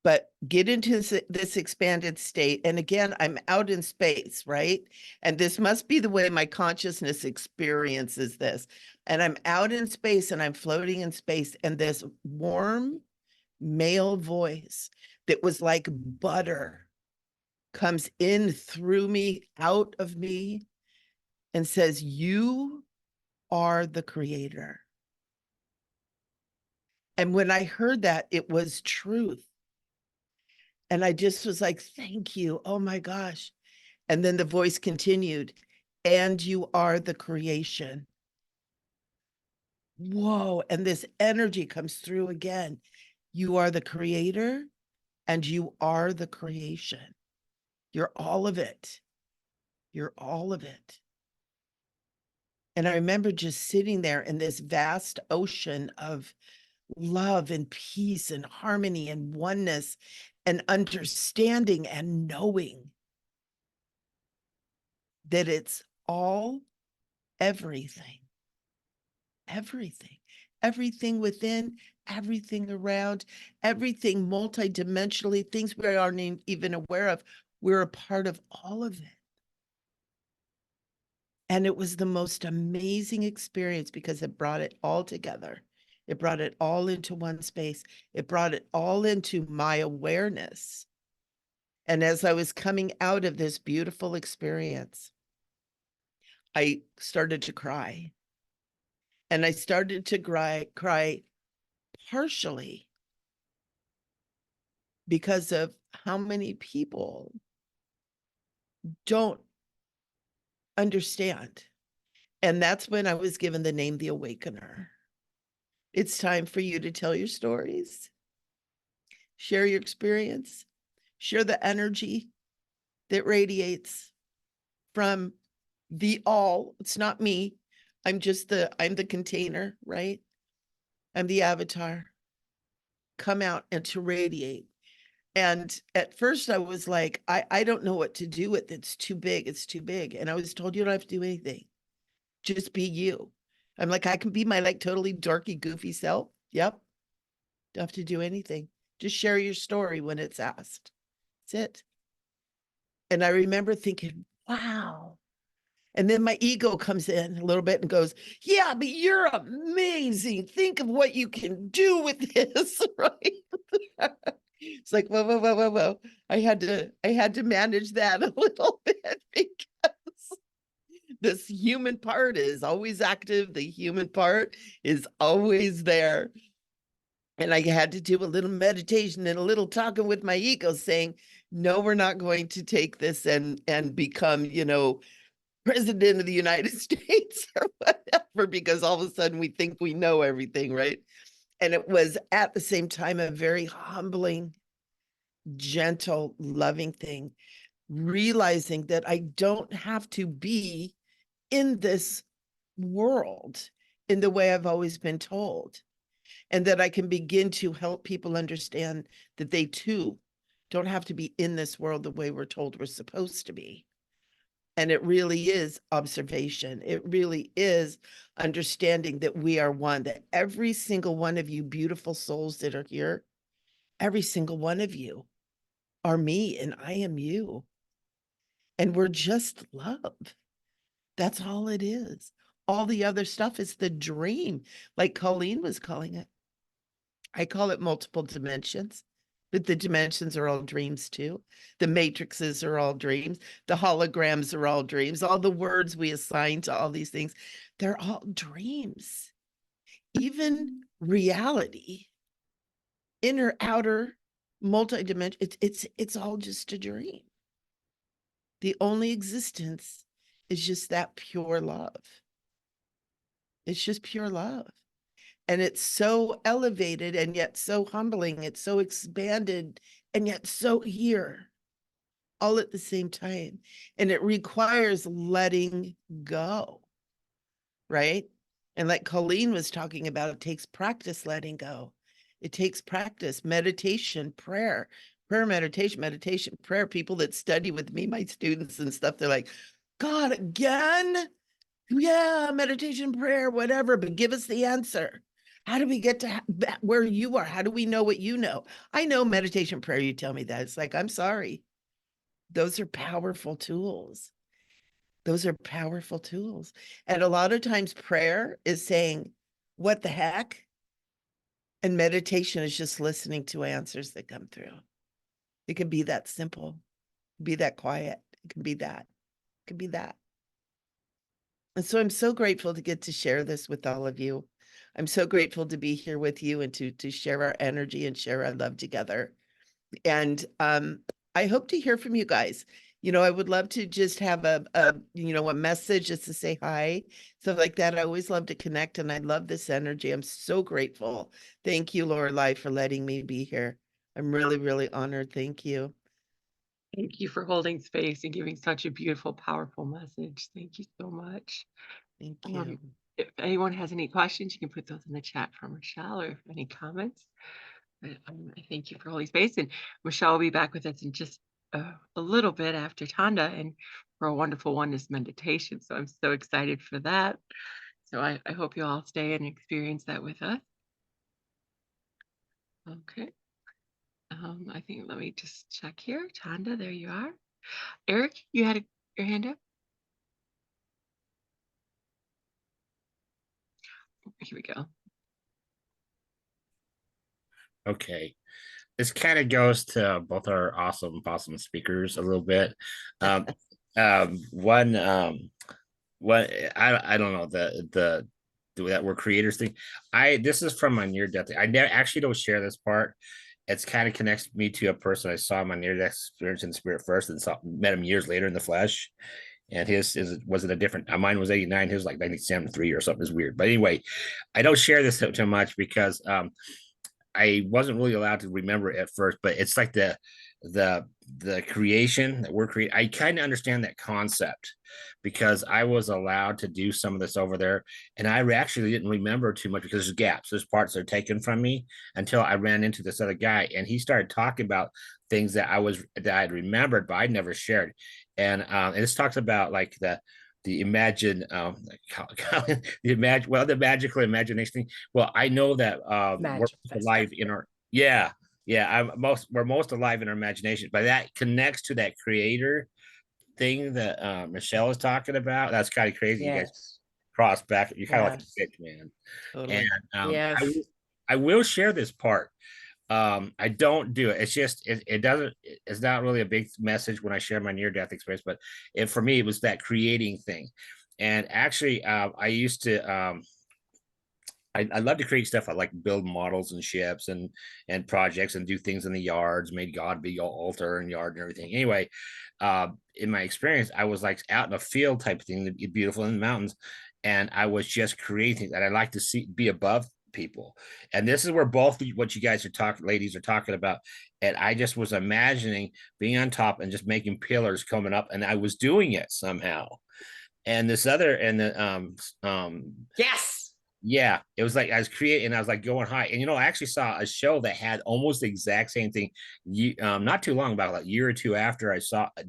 But get into this expanded state. And again, I'm out in space, right? And this must be the way my consciousness experiences this. And I'm out in space and I'm floating in space. And this warm male voice that was like butter comes in through me, out of me, and says, "You are the creator." And when I heard that, it was truth. And I just was like, thank you. Oh my gosh. And then the voice continued, "And you are the creation." Whoa. And this energy comes through again. You are the creator and you are the creation. You're all of it. You're all of it. And I remember just sitting there in this vast ocean of love and peace and harmony and oneness and understanding and knowing that it's all everything, everything within, everything around, everything multidimensionally, things we aren't even aware of. We're a part of all of it. And it was the most amazing experience because it brought it all together. It brought it all into one space. It brought it all into my awareness. And as I was coming out of this beautiful experience, I started to cry. And I started to cry partially because of how many people don't understand. And that's when I was given the name The Awakener. It's time for you to tell your stories, share your experience, share the energy that radiates from the all. It's not me. I'm the container, right? I'm the avatar. Come out and to radiate. And at first I was like, I don't know what to do with it. It's too big. It's too big. And I was told, you don't have to do anything. Just be you. I'm like, I can be my like totally dorky, goofy self. Yep. Don't have to do anything. Just share your story when it's asked. That's it. And I remember thinking, wow. And then my ego comes in a little bit and goes, yeah, but you're amazing. Think of what you can do with this, right? It's like, whoa. I had to manage that a little bit because this human part is always active. The human part is always there. And I had to do a little meditation and a little talking with my ego saying, no, we're not going to take this and become, president of the United States or whatever, because all of a sudden we think we know everything, right? And it was at the same time a very humbling, gentle, loving thing, realizing that I don't have to be in this world in the way I've always been told, and that I can begin to help people understand that they too don't have to be in this world the way we're told we're supposed to be. And it really is observation. It really is understanding that we are one, that every single one of you beautiful souls that are here, every single one of you are me and I am you. And we're just love. That's all it is. All the other stuff is the dream, like Colleen was calling it. I call it multiple dimensions, but the dimensions are all dreams too. The matrices are all dreams. The holograms are all dreams. All the words we assign to all these things, they're all dreams. Even reality, inner, outer, multi-dimension, it's all just a dream. The only existence is just that pure love. It's just pure love. And it's so elevated and yet so humbling. It's so expanded and yet so here, all at the same time. And it requires letting go, right? And like Colleen was talking about, it takes practice letting go. It takes practice, meditation, prayer, meditation, prayer. People that study with me, my students and stuff, they're like, God, again? Yeah, meditation, prayer, whatever, but give us the answer. How do we get to where you are? How do we know what you know? I know meditation, prayer, you tell me that. It's like, I'm sorry. Those are powerful tools. Those are powerful tools. And a lot of times prayer is saying, what the heck? And meditation is just listening to answers that come through. It can be that simple, be that quiet. It can be that. It can be that. And so I'm so grateful to get to share this with all of you. I'm so grateful to be here with you and to share our energy and share our love together. And I hope to hear from you guys. You know, I would love to just have a message just to say hi, stuff like that. I always love to connect, and I love this energy. I'm so grateful. Thank you, Lorelei, for letting me be here. I'm really, really honored. Thank you. Thank you for holding space and giving such a beautiful, powerful message. Thank you so much. Thank you. If anyone has any questions, you can put those in the chat for Michele, or any comments. But I thank you for holding space. And Michele will be back with us in just a little bit after Tonda, and for a wonderful oneness meditation. So I'm so excited for that. So I hope you all stay and experience that with us. Okay. I think, let me just check here. Tonda, there you are. Eric, you had your hand up? Here we go. Okay. This kind of goes to both our awesome speakers a little bit. One I don't know, the that we're creators thing. This is from my near death. I never actually don't share this part. It's kind of connects me to a person I saw my near death experience in spirit first, and met him years later in the flesh. And his wasn't a different. Mine was 89. His was like 97.3 or something. Is weird. But anyway, I don't share this too much because I wasn't really allowed to remember it at first. But it's like the creation that we're creating. I kind of understand that concept because I was allowed to do some of this over there, and I actually didn't remember too much because there's gaps, there's parts that are taken from me until I ran into this other guy, and he started talking about things that I had remembered but I'd never shared. And this talks about like the the magical imagination thing. Well, I know that we're alive in our we're most alive in our imagination, but that connects to that creator thing that Michele is talking about. That's kind of crazy. Yes. You guys cross back. You're kind of like a bitch, man. Totally. And Yes. I will share this part. I don't do it. It's just it's not really a big message when I share my near-death experience, but for me it was that creating thing. And actually I used to I love to create stuff. I like build models and ships and projects and do things in the yards, made God big altar and yard and everything. Anyway, in my experience, I was like out in a field type of thing, beautiful in the mountains, and I was just creating that. I like to be above people. And this is where both what you guys are ladies are talking about. And I just was imagining being on top and just making pillars coming up, and I was doing it somehow. And this other, and the Yes. Yeah, it was like I was creating, and I was like going high. And I actually saw a show that had almost the exact same thing. Not too long, about like a year or two after I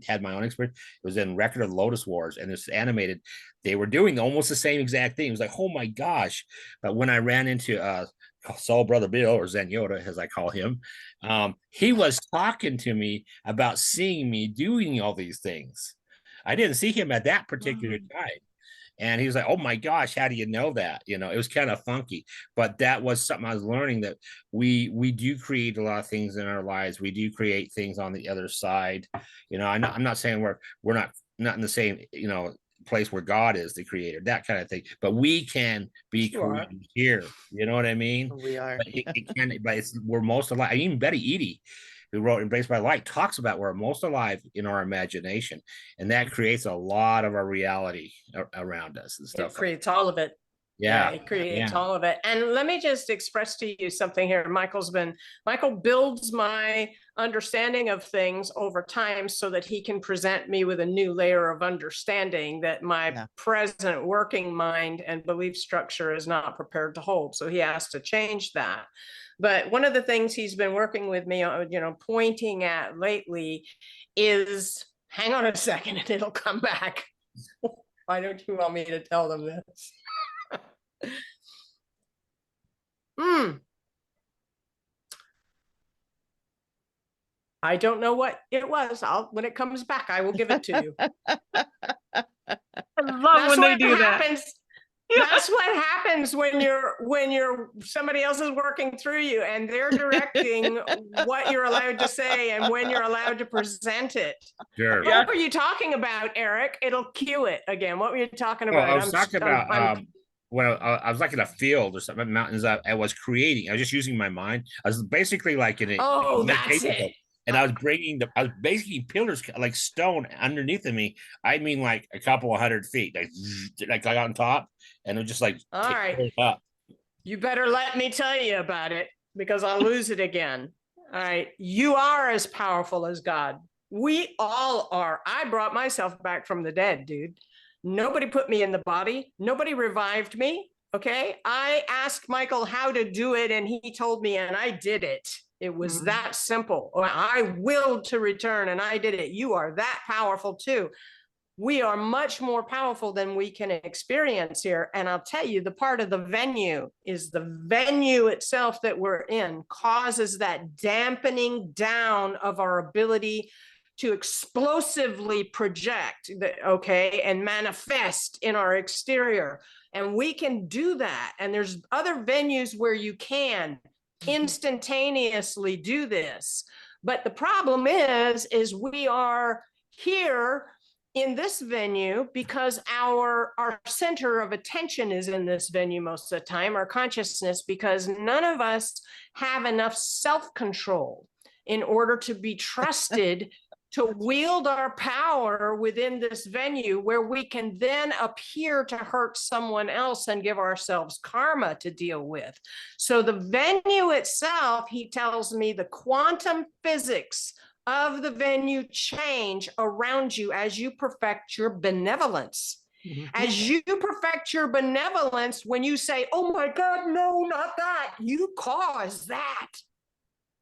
had my own experience. It was in Record of the Lotus Wars, and it's animated. They were doing almost the same exact thing. It was like, oh my gosh! But when I ran into Soul Brother Bill, or Zen Yoda, as I call him, he was talking to me about seeing me doing all these things. I didn't see him at that particular time. And he was like, oh my gosh, how do you know that? It was kind of funky, but that was something I was learning, that we do create a lot of things in our lives. We do create things on the other side. I'm not saying we're not in the same, place where God is the creator, that kind of thing, but we can be created here. You know what I mean? We are. But we're most alive. Even Betty Eadie, who wrote Embraced by Light, talks about we're most alive in our imagination, and that creates a lot of our reality around us and stuff. It creates all of it. Yeah. He creates Yeah. all of it. And let me just express to you something here. Michael builds my understanding of things over time so that he can present me with a new layer of understanding that my present working mind and belief structure is not prepared to hold. So he has to change that. But one of the things he's been working with me on, pointing at lately is, hang on a second and it'll come back. Why don't you want me to tell them this? I don't know what it was. When it comes back, I will give it to you. I love when they do that. That's what happens when you're somebody else is working through you and they're directing what you're allowed to say and when you're allowed to present it. Sure. What were you talking about, Eric? It'll cue it again. What were you talking about? I was talking about when I was like in a field or something, mountains. I was creating. I was just using my mind. I was basically like in a that's it. And I was basically pillars like stone underneath of me. I mean, like a couple of 100 feet, like on top, and it was just like all right. Up. You better let me tell you about it because I'll lose it again. All right, you are as powerful as God. We all are. I brought myself back from the dead, dude. Nobody put me in the body. Nobody revived me. Okay, I asked Michael how to do it, and he told me, and I did it. It was that simple. I willed to return and I did it. You are that powerful too. We are much more powerful than we can experience here. And I'll tell you, the part of the venue is the venue itself that we're in causes that dampening down of our ability to explosively project, and manifest in our exterior. And we can do that. And there's other venues where you can instantaneously do this. But the problem is we are here in this venue because our center of attention is in this venue most of the time, our consciousness, because none of us have enough self-control in order to be trusted to wield our power within this venue where we can then appear to hurt someone else and give ourselves karma to deal with. So the venue itself, he tells me, the quantum physics of the venue change around you as you perfect your benevolence. As you perfect your benevolence, when you say, oh my God, no, not that, you cause that.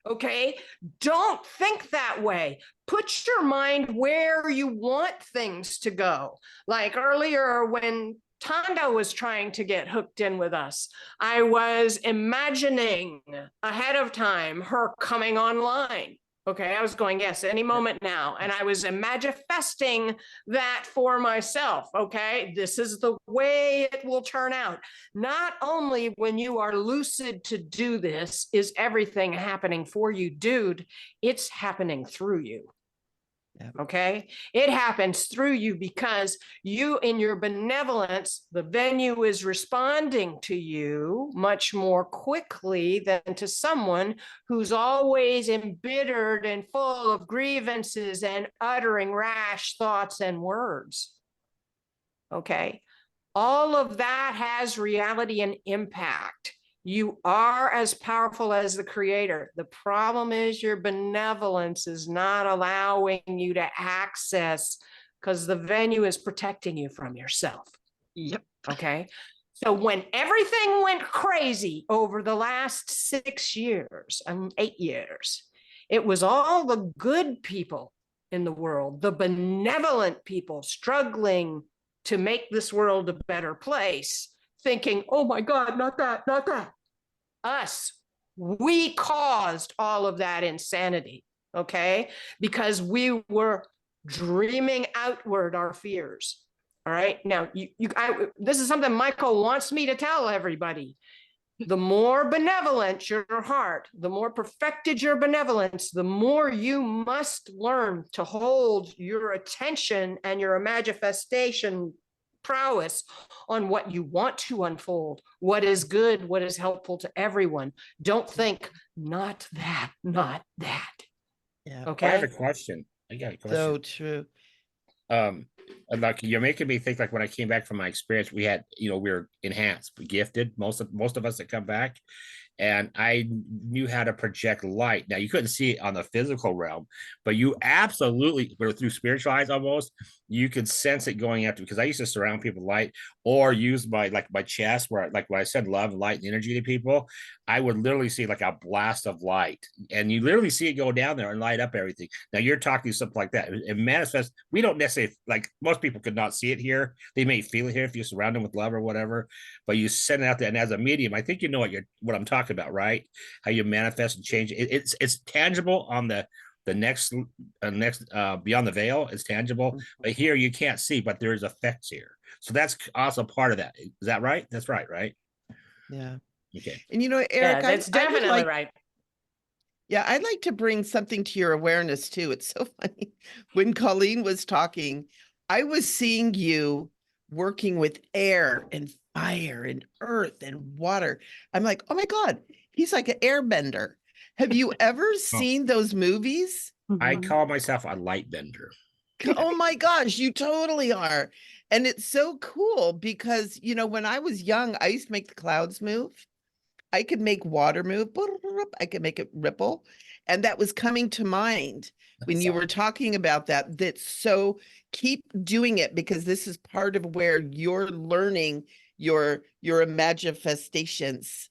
Okay, don't think that way. Put your mind where you want things to go. Like earlier when Tonda was trying to get hooked in with us, I was imagining ahead of time her coming online. Okay, I was going, yes, any moment now. And I was imagifesting that for myself. Okay, this is the way it will turn out. Not only when you are lucid to do this is everything happening for you, dude, it's happening through you. Okay, it happens through you because you, in your benevolence, the venue is responding to you much more quickly than to someone who's always embittered and full of grievances and uttering rash thoughts and words. Okay, all of that has reality and impact. You are as powerful as the creator. The problem is your benevolence is not allowing you to access because the venue is protecting you from yourself. Yep. Okay. So when everything went crazy over the last 6 years and 8 years, it was all the good people in the world, the benevolent people struggling to make this world a better place, thinking, oh my God, not that, not that. Us, we caused all of that insanity, okay? Because we were dreaming outward our fears, all right? Now, this is something Michael wants me to tell everybody. The more benevolent your heart, the more perfected your benevolence, the more you must learn to hold your attention and your imagifestation prowess on what you want to unfold, what is good, what is helpful to everyone. Don't think, not that, not that. Yeah. Okay. I have a question. I got a question. So true. And like you're making me think like when I came back from my experience, we had, we were enhanced, gifted, most of us that come back. And I knew how to project light. Now you couldn't see it on the physical realm, but you absolutely, but through spiritual eyes almost, you could sense it going after. Because I used to surround people with light, or use my chest, where like when I said love, light, and energy to people, I would literally see like a blast of light, and you literally see it go down there and light up everything. Now you're talking something like that. It manifests. We don't necessarily, like most people could not see it here. They may feel it here if you surround them with love or whatever, but you send it out there. And as a medium, I think you know what I'm talking about, right? How you manifest and change it. It's tangible on the next beyond the veil. Is tangible, but here you can't see, but there is effects here. So that's also part of that. Is that right? That's right. Yeah. Okay. And Eric, Yeah, that's definitely right. Yeah, I'd like to bring something to your awareness too. It's so funny. When Cailin was talking, I was seeing you working with air and fire and earth and water. I'm like, oh my God, he's like an airbender. Have you ever seen those movies? I call myself a light bender. Oh my gosh, you totally are. And it's so cool because, when I was young, I used to make the clouds move. I could make water move. I could make it ripple. And that was coming to mind when you were talking about that. That's so, keep doing it, because this is part of where you're learning your imagifestations.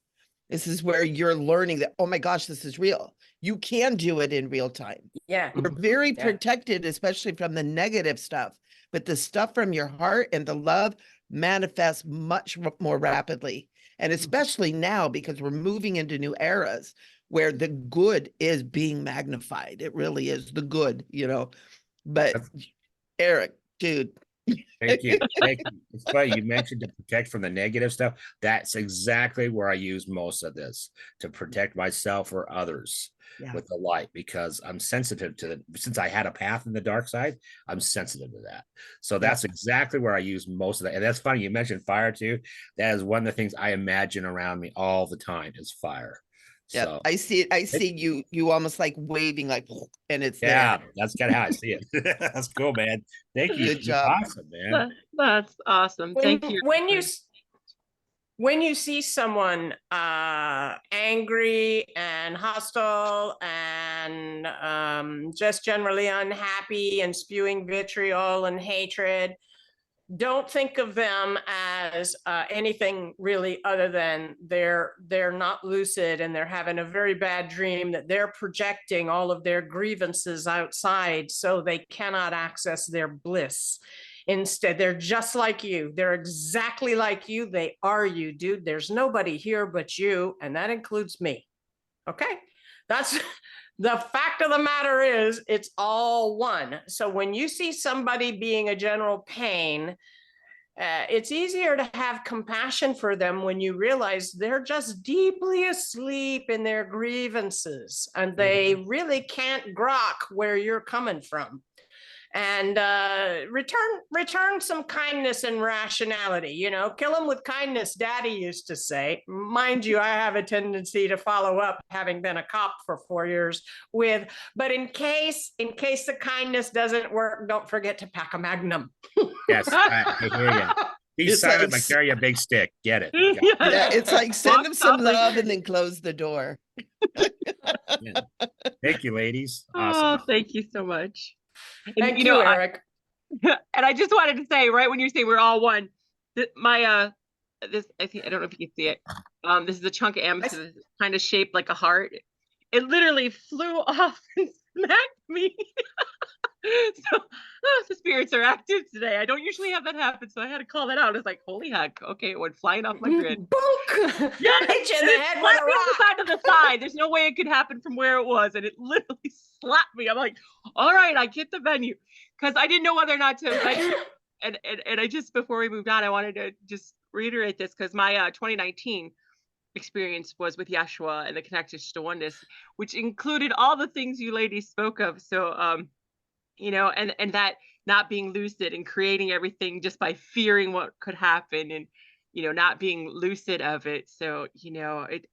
This is where you're learning that, oh my gosh, this is real. You can do it in real time. Yeah. You're very protected, especially from the negative stuff, but the stuff from your heart and the love manifests much more rapidly. And especially now, because we're moving into new eras where the good is being magnified. It really is the good, But Eric, dude. Thank you. It's funny you mentioned to protect from the negative stuff. That's exactly where I use most of this, to protect myself or others with the light, because I'm sensitive to it. Since I had a path in the dark side, I'm sensitive to that. So that's exactly where I use most of that. And that's funny you mentioned fire too. That is one of the things I imagine around me all the time is fire. Yeah, So I see it. I see you almost like waving, like, and it's there. That's kind of how I see it. That's cool, man. Thank you. Good job. Awesome, man. That's awesome. Thank you. When you see someone angry and hostile and just generally unhappy and spewing vitriol and hatred, don't think of them as anything really other than they're not lucid, and they're having a very bad dream that they're projecting all of their grievances outside, so they cannot access their bliss. Instead, they're just like you. They're exactly like you. They are you, dude. There's nobody here but you, and that includes me. Okay? That's the fact of the matter is, it's all one. So when you see somebody being a general pain, it's easier to have compassion for them when you realize they're just deeply asleep in their grievances, and they really can't grok where you're coming from. And return some kindness and rationality, kill them with kindness, Daddy used to say. Mind you, I have a tendency to follow up, having been a cop for 4 years, with, but in case the kindness doesn't work, don't forget to pack a Magnum. Yes, I hear you. Be silent, but carry a big stick. Get it? Yeah, it's like send them some love and then close the door. Thank you, ladies. Awesome. Oh, thank you so much. And, Thank you, Eric. And I just wanted to say, right when you say we're all one, my this, I don't know if you can see it. This is a chunk of amethyst, kind of shaped like a heart. It literally flew off and smacked me. So the spirits are active today. I don't usually have that happen, so I had to call that out. It's like, holy heck, okay, it went flying off my grid. Book! Yeah, hit you in the head with a rock. To the side. There's no way it could happen from where it was, and it literally slapped me. I'm like, all right, I get the venue, because I didn't know whether or not to. And I just, before we moved on, I wanted to just reiterate this, because my 2019 experience was with Yeshua and the connection to Oneness, which included all the things you ladies spoke of. So and that not being lucid and creating everything just by fearing what could happen, and not being lucid of it. So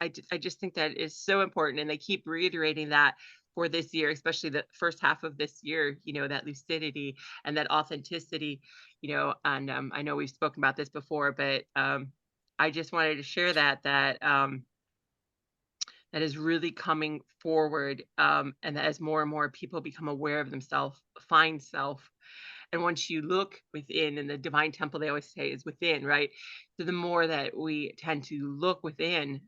I just think that is so important, and they keep reiterating that for this year, especially the first half of this year, you know, that lucidity and that authenticity, you know, and I know we've spoken about this before, but I just wanted to share that that is really coming forward, and that as more and more people become aware of themselves, find self. And once you look within, and the divine temple, they always say, is within, right? So the more that we tend to look within,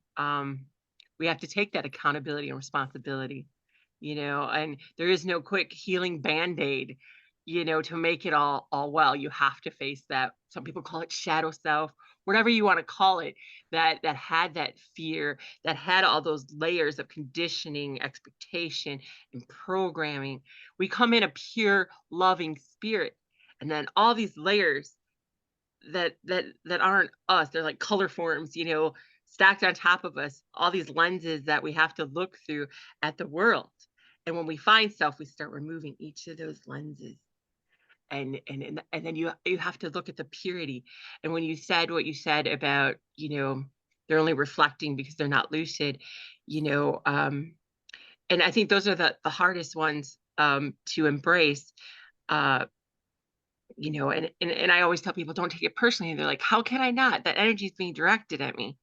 we have to take that accountability and responsibility, you know, and there is no quick healing band-aid, you know, to make it all well. You have to face that. Some people call it shadow self, whatever you want to call it, that had that fear, that had all those layers of conditioning, expectation, and programming. We come in a pure, loving spirit, and then all these layers that aren't us. They're like color forms, you know, stacked on top of us. All these lenses that we have to look through at the world. And when we find self, we start removing each of those lenses. And then you have to look at the purity. And when you said what you said about, you know, they're only reflecting because they're not lucid, you know, and I think those are the hardest ones to embrace. You know, and I always tell people, don't take it personally. And they're like, how can I not? That energy is being directed at me.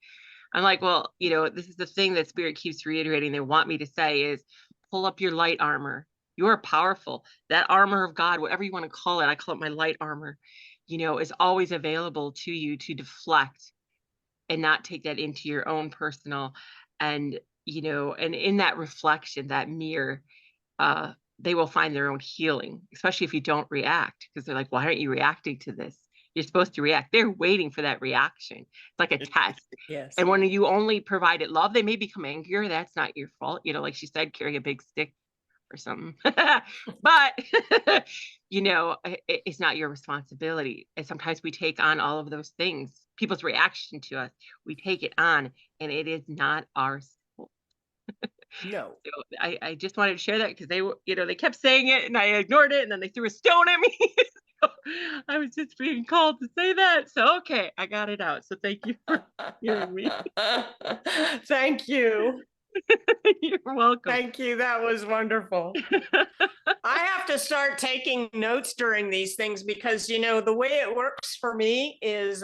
I'm like, well, you know, this is the thing that spirit keeps reiterating. They want me to say is pull up your light armor. You are powerful. That armor of God, whatever you want to call it, I call it my light armor, you know, is always available to you to deflect and not take that into your own personal. And, you know, and in that reflection, that mirror, they will find their own healing, especially if you don't react, because they're like, why aren't you reacting to this? You're supposed to react. They're waiting for that reaction. It's like a test. Yes. And when you only provide it love, they may become angrier. That's not your fault. You know, like she said, carry a big stick or something. But, you know, it's not your responsibility. And sometimes we take on all of those things, people's reaction to us. We take it on, and it is not our fault. No. So I just wanted to share that because they, you know, they kept saying it and I ignored it, and then they threw a stone at me. So I was just being called to say that. So, okay, I got it out. So thank you for hearing me. Thank you. You're welcome. Thank you. That was wonderful. I have to start taking notes during these things because, you know, the way it works for me is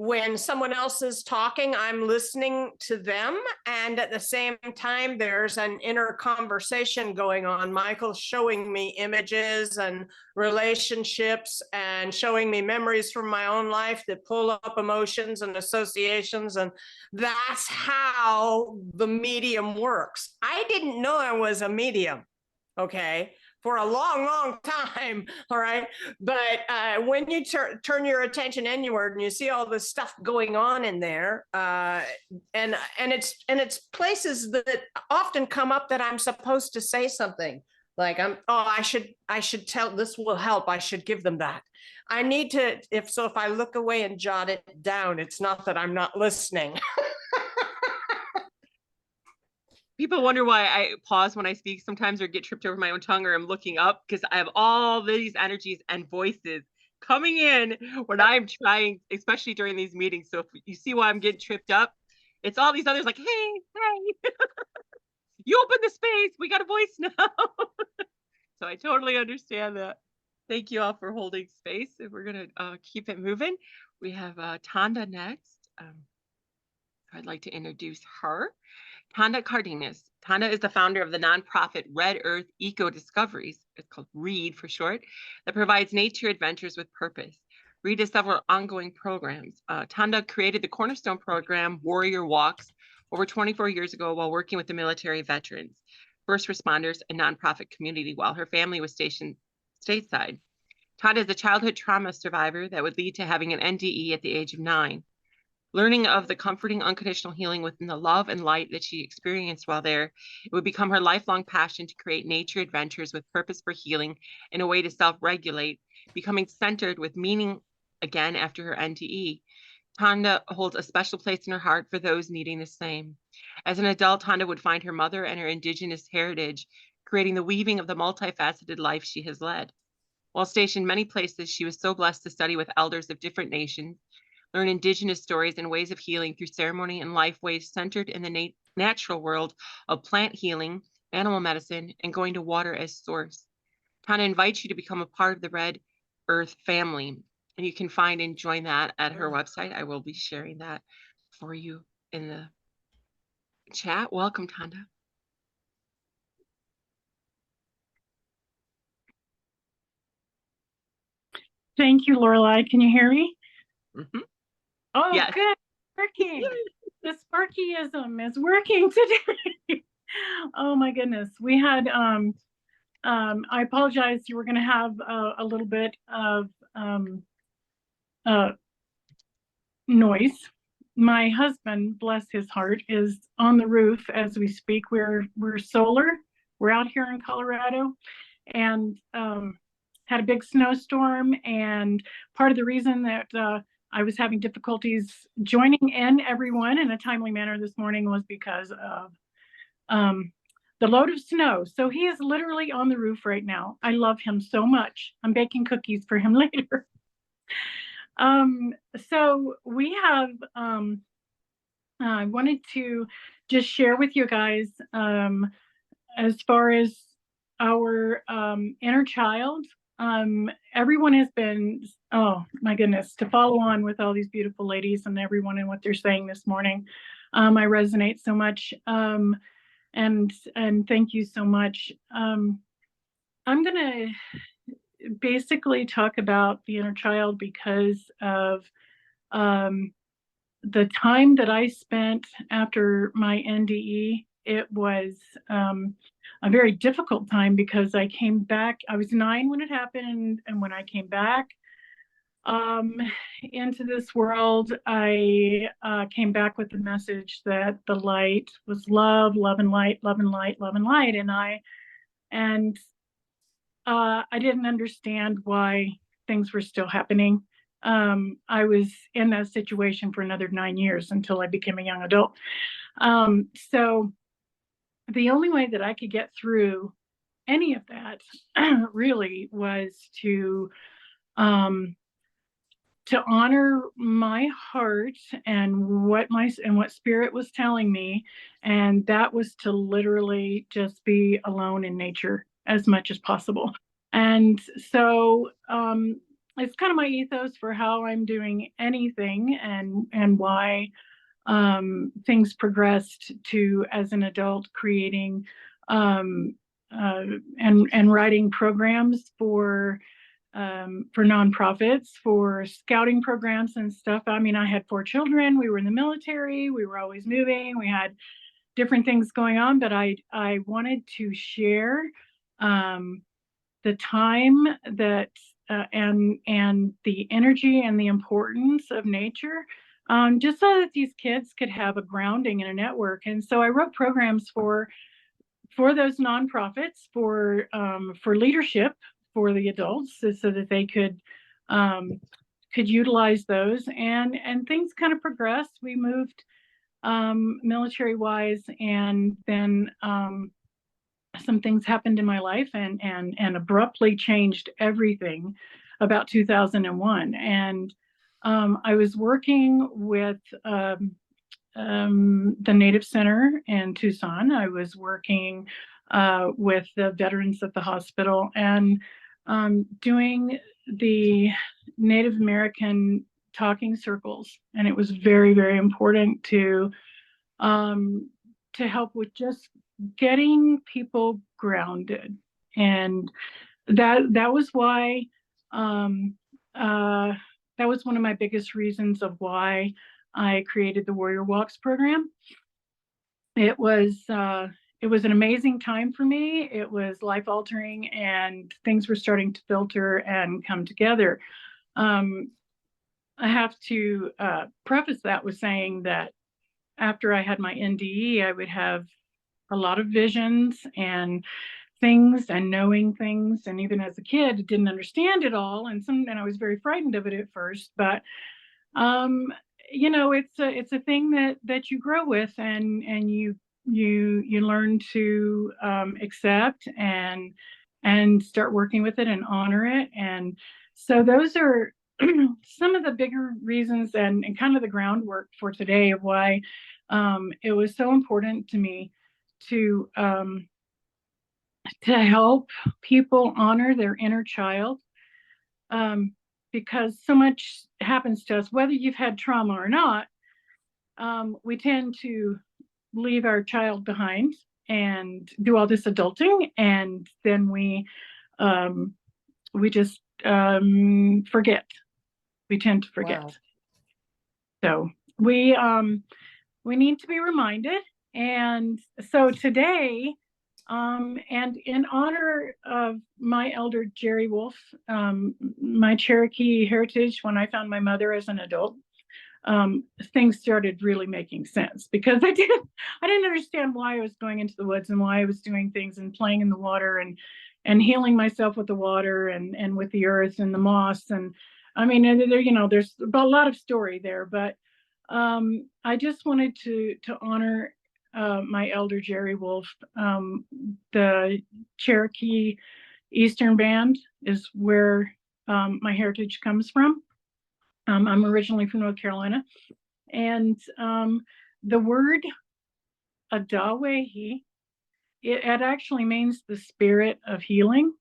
when someone else is talking, I'm listening to them. And at the same time, there's an inner conversation going on. Michael's showing me images and relationships and showing me memories from my own life that pull up emotions and associations. And that's how the medium works. I didn't know I was a medium. Okay. For a long, long time. All right. But when you turn your attention inward and you see all this stuff going on in there, and it's places that often come up that I'm supposed to say something like I should tell, this will help. I should give them that. I need to, if I look away and jot it down, it's not that I'm not listening. People wonder why I pause when I speak sometimes or get tripped over my own tongue or I'm looking up, because I have all these energies and voices coming in when I'm trying, especially during these meetings. So if you see why I'm getting tripped up, it's all these others like, hey, you open the space. We got a voice now. So I totally understand that. Thank you all for holding space. If we're going to keep it moving, we have Tonda next. I'd like to introduce her. Tonda Cardenas. Tonda is the founder of the nonprofit Red Earth Eco Discoveries, it's called READ for short, that provides nature adventures with purpose. READ has several ongoing programs. Tonda created the cornerstone program, Warrior Walks, over 24 years ago while working with the military veterans, first responders, and nonprofit community while her family was stationed stateside. Tonda is a childhood trauma survivor that would lead to having an NDE at the age of 9. Learning of the comforting, unconditional healing within the love and light that she experienced while there, it would become her lifelong passion to create nature adventures with purpose for healing in a way to self-regulate, becoming centered with meaning again after her NDE. Tonda holds a special place in her heart for those needing the same. As an adult, Tonda would find her mother and her Indigenous heritage, creating the weaving of the multifaceted life she has led. While stationed many places, she was so blessed to study with elders of different nations, learn Indigenous stories and ways of healing through ceremony and life ways centered in the natural world of plant healing, animal medicine, and going to water as source. Tonda invites you to become a part of the Red Earth family, and you can find and join that at her website. I will be sharing that for you in the chat. Welcome, Tonda. Thank you, Lorelei. Can you hear me? Mm-hmm. Oh, yes. Good. Working. The Sparkyism is working today. Oh my goodness. We had I apologize. You were going to have a little bit of noise. My husband, bless his heart, is on the roof as we speak. We're solar. We're out here in Colorado, and had a big snowstorm. And part of the reason that I was having difficulties joining in everyone in a timely manner this morning was because of the load of snow. So he is literally on the roof right now. I love him so much. I'm baking cookies for him later. So we have, I wanted to just share with you guys, as far as our inner child. Everyone has been, oh my goodness, to follow on with all these beautiful ladies and everyone and what they're saying this morning. I resonate so much. And thank you so much. I'm gonna basically talk about the inner child because of the time that I spent after my NDE. It was a very difficult time because I came back. I was 9 when it happened, and when I came back into this world, I came back with the message that the light was love, love and light, love and light, love and light, and I didn't understand why things were still happening. I was in that situation for another 9 years until I became a young adult. So the only way that I could get through any of that really was to honor my heart and what spirit was telling me, and that was to literally just be alone in nature as much as possible. And so it's kind of my ethos for how I'm doing anything, and why things progressed to, as an adult, creating and writing programs for nonprofits, for scouting programs and stuff. I mean, I had 4 children. We were in the military. We were always moving. We had different things going on, but I wanted to share the time that and the energy and the importance of nature, just so that these kids could have a grounding and a network. And so I wrote programs for those nonprofits, for leadership for the adults, so that they could utilize those, and things kind of progressed. We moved military wise, and then some things happened in my life and abruptly changed everything about 2001. And I was working with the Native Center in Tucson. I was working with the veterans at the hospital, and doing the Native American talking circles. And it was very, very important to help with just getting people grounded. And that was why that was one of my biggest reasons of why I created the Warrior Walks program. It was an amazing time for me. It was life altering, and things were starting to filter and come together. I have to preface that with saying that after I had my NDE, I would have a lot of visions and things and knowing things. And even as a kid, didn't understand it all. And I was very frightened of it at first, but it's a thing that you grow with, and you learn to accept and start working with it and honor it. And so those are some of the bigger reasons and kind of the groundwork for today of why it was so important to me to to help people honor their inner child, because so much happens to us, whether you've had trauma or not. We tend to leave our child behind and do all this adulting, and then we just forget. We tend to forget. Wow. So we need to be reminded. And so today, and in honor of my elder Jerry Wolf, my Cherokee heritage, when I found my mother as an adult, things started really making sense, because I didn't understand why I was going into the woods and why I was doing things and playing in the water and healing myself with the water and with the earth and the moss. And I mean, there, there's a lot of story there, but I just wanted to honor my elder Jerry Wolf. The Cherokee Eastern Band is where my heritage comes from. I'm originally from North Carolina, and the word Adawehi, it actually means the spirit of healing.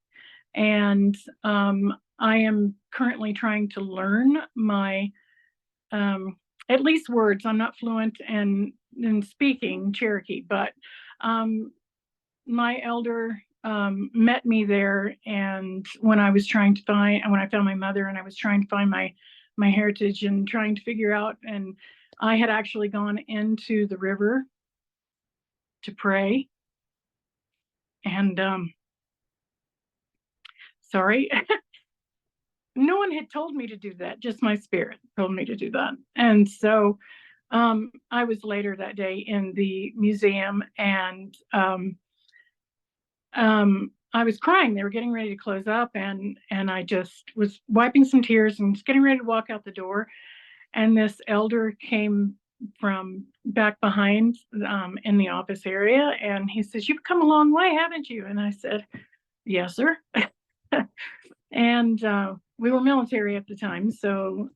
And I am currently trying to learn my at least words. I'm not fluent in speaking Cherokee, but my elder met me there, and when I found my mother, and I was trying to find my heritage and trying to figure out, and I had actually gone into the river to pray, and sorry, no one had told me to do that, just my spirit told me to do that. And so I was later that day in the museum, and I was crying. They were getting ready to close up, and I just was wiping some tears and just getting ready to walk out the door. And this elder came from back behind in the office area, and he says, "You've come a long way, haven't you?" And I said, "Yes, sir." And we were military at the time, so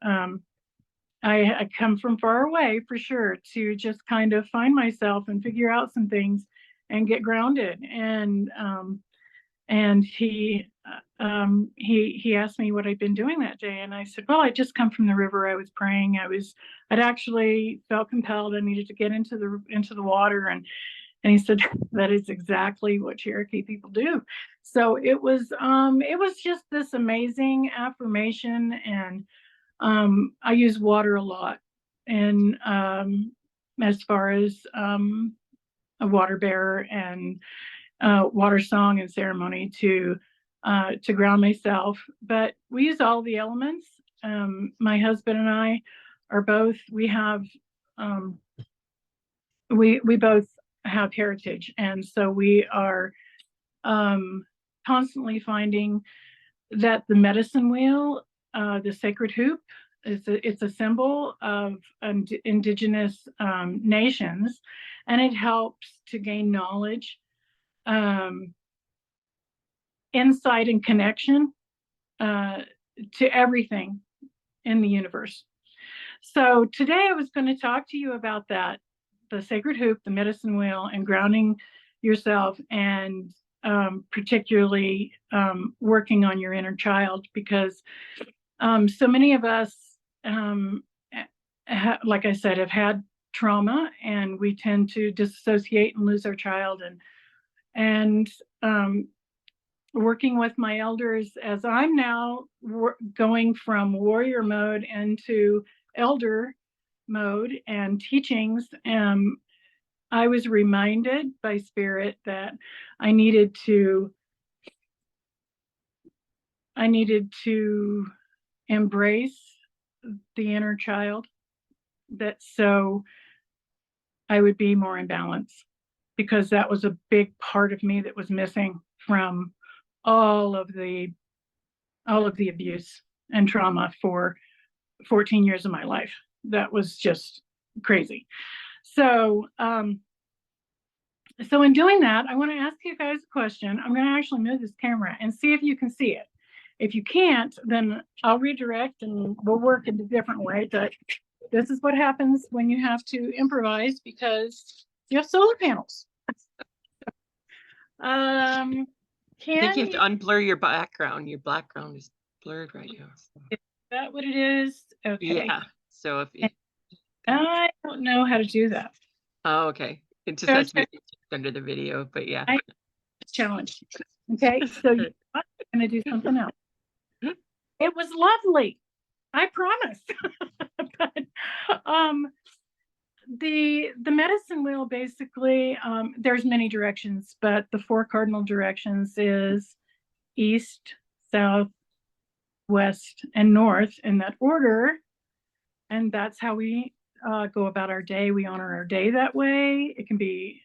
I come from far away, for sure, to just kind of find myself and figure out some things and get grounded. And he asked me what I'd been doing that day, and I said, "Well, I just come from the river. I was praying. I'd actually felt compelled. I needed to get into the water." And he said, "That is exactly what Cherokee people do." So it was just this amazing affirmation. And I use water a lot, and as far as a water bearer and water song and ceremony to ground myself. But we use all the elements. My husband and I are both. We have we both have heritage, and so we are constantly finding that the medicine wheel, the sacred hoop, it's a symbol of indigenous nations, and it helps to gain knowledge, insight, and connection to everything in the universe. So today I was going to talk to you about that, the sacred hoop, the medicine wheel, and grounding yourself, and particularly working on your inner child, because so many of us, like I said, have had trauma, and we tend to disassociate and lose our child. And working with my elders, as I'm now going from warrior mode into elder mode and teachings, I was reminded by spirit that I needed to embrace the inner child, that so I would be more in balance, because that was a big part of me that was missing from all of the abuse and trauma for 14 years of my life. That was just crazy. So so in doing that, I want to ask you guys a question. I'm going to actually move this camera and see if you can see it. If you can't, then I'll redirect and we'll work in a different way. But this is what happens when you have to improvise, because you have solar panels. I think you Can have to unblur your background. Your background is blurred right now. So. is that what it is? Okay. Yeah. So if I don't know how to do that. oh, okay. It just has to be under the video, but yeah. Challenge. Okay, so Okay. I'm going to do something else. It was lovely. I promise. But the medicine wheel basically, there's many directions, but the 4 cardinal directions is east, south, west, and north in that order. And that's how we go about our day. We honor our day that way. It can be,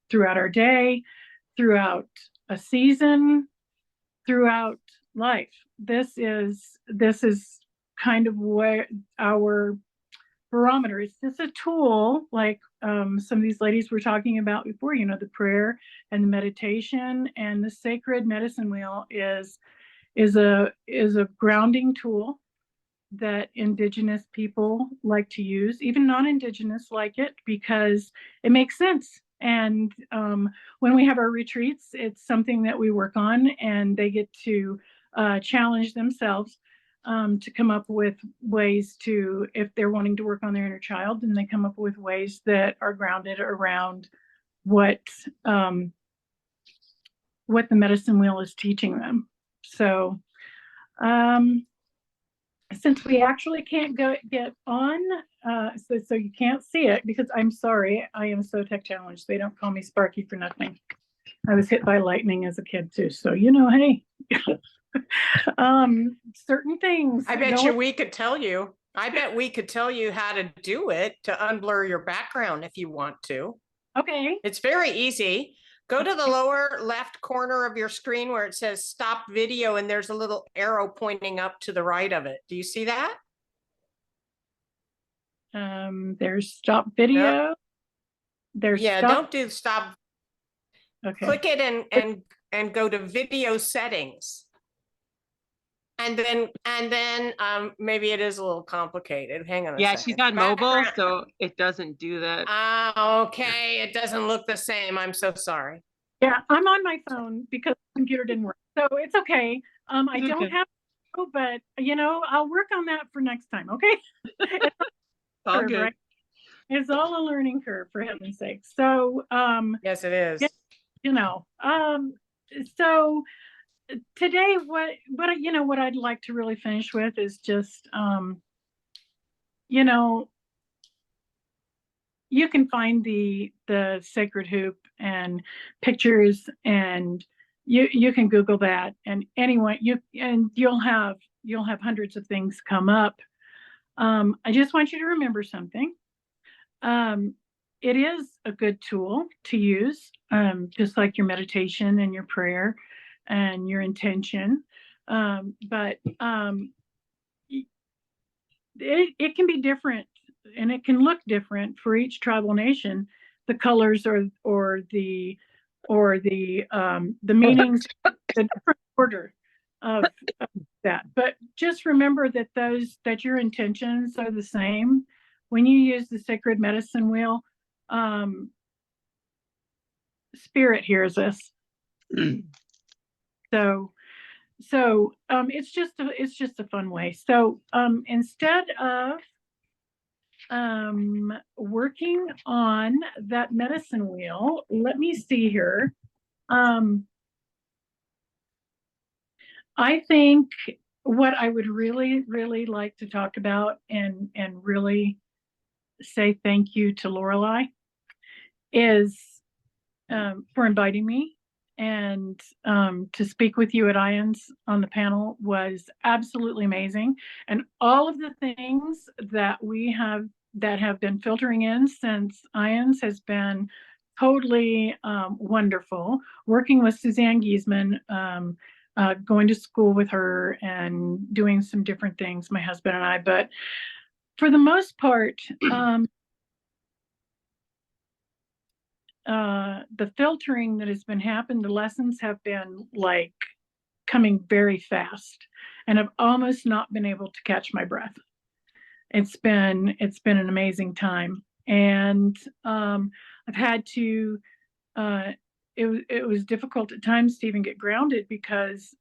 throughout our day, throughout a season, throughout life. This is kind of where our barometer is. Just a tool, like some of these ladies were talking about before, the prayer and the meditation, and the sacred medicine wheel is a grounding tool that Indigenous people like to use. Even non-Indigenous like it because it makes sense. And when we have our retreats, it's something that we work on, and they get to challenge themselves to come up with ways to, if they're wanting to work on their inner child, then they come up with ways that are grounded around what the medicine wheel is teaching them. So since we actually can't get on, so you can't see it, because I'm sorry, I am so tech challenged. They don't call me Sparky for nothing. I was hit by lightning as a kid too, so hey. Certain things. I bet we could tell you. I bet we could tell you how to do it, to unblur your background if you want to. Okay. It's very easy. Go to the lower left corner of your screen where it says stop video, and there's a little arrow pointing up to the right of it. Do you see that? There's stop video. No. There's don't do stop. Okay. Click it and go to video settings. And then maybe it is a little complicated. Hang on a second. She's on mobile, so it doesn't do that. Okay. It doesn't look the same. I'm so sorry. Yeah, I'm on my phone because the computer didn't work. So it's okay. I don't have, but I'll work on that for next time. Okay. It's all good. Right? It's all a learning curve, for heaven's sake. So yes, it is. So today, what I'd like to really finish with is just you can find the sacred hoop and pictures, and you can Google that, and anyway, you'll have hundreds of things come up. I just want you to remember something. It is a good tool to use, just like your meditation and your prayer and your intention, but it can be different, and it can look different for each tribal nation. The colors or the meanings, the different order of that. But just remember that your intentions are the same when you use the sacred medicine wheel. Spirit hears us. So it's just a fun way. So instead of working on that medicine wheel, let me see here. I think what I would really, really like to talk about and really say thank you to Lorelei is for inviting me, and to speak with you at IONS on the panel was absolutely amazing. And all of the things that have been filtering in since IONS has been totally wonderful. Working with Suzanne Giesman, going to school with her and doing some different things, my husband and I, but for the most part, the filtering that has been happening, the lessons have been like coming very fast, and I've almost not been able to catch my breath. It's been an amazing time, and I've had to it was difficult at times to even get grounded because,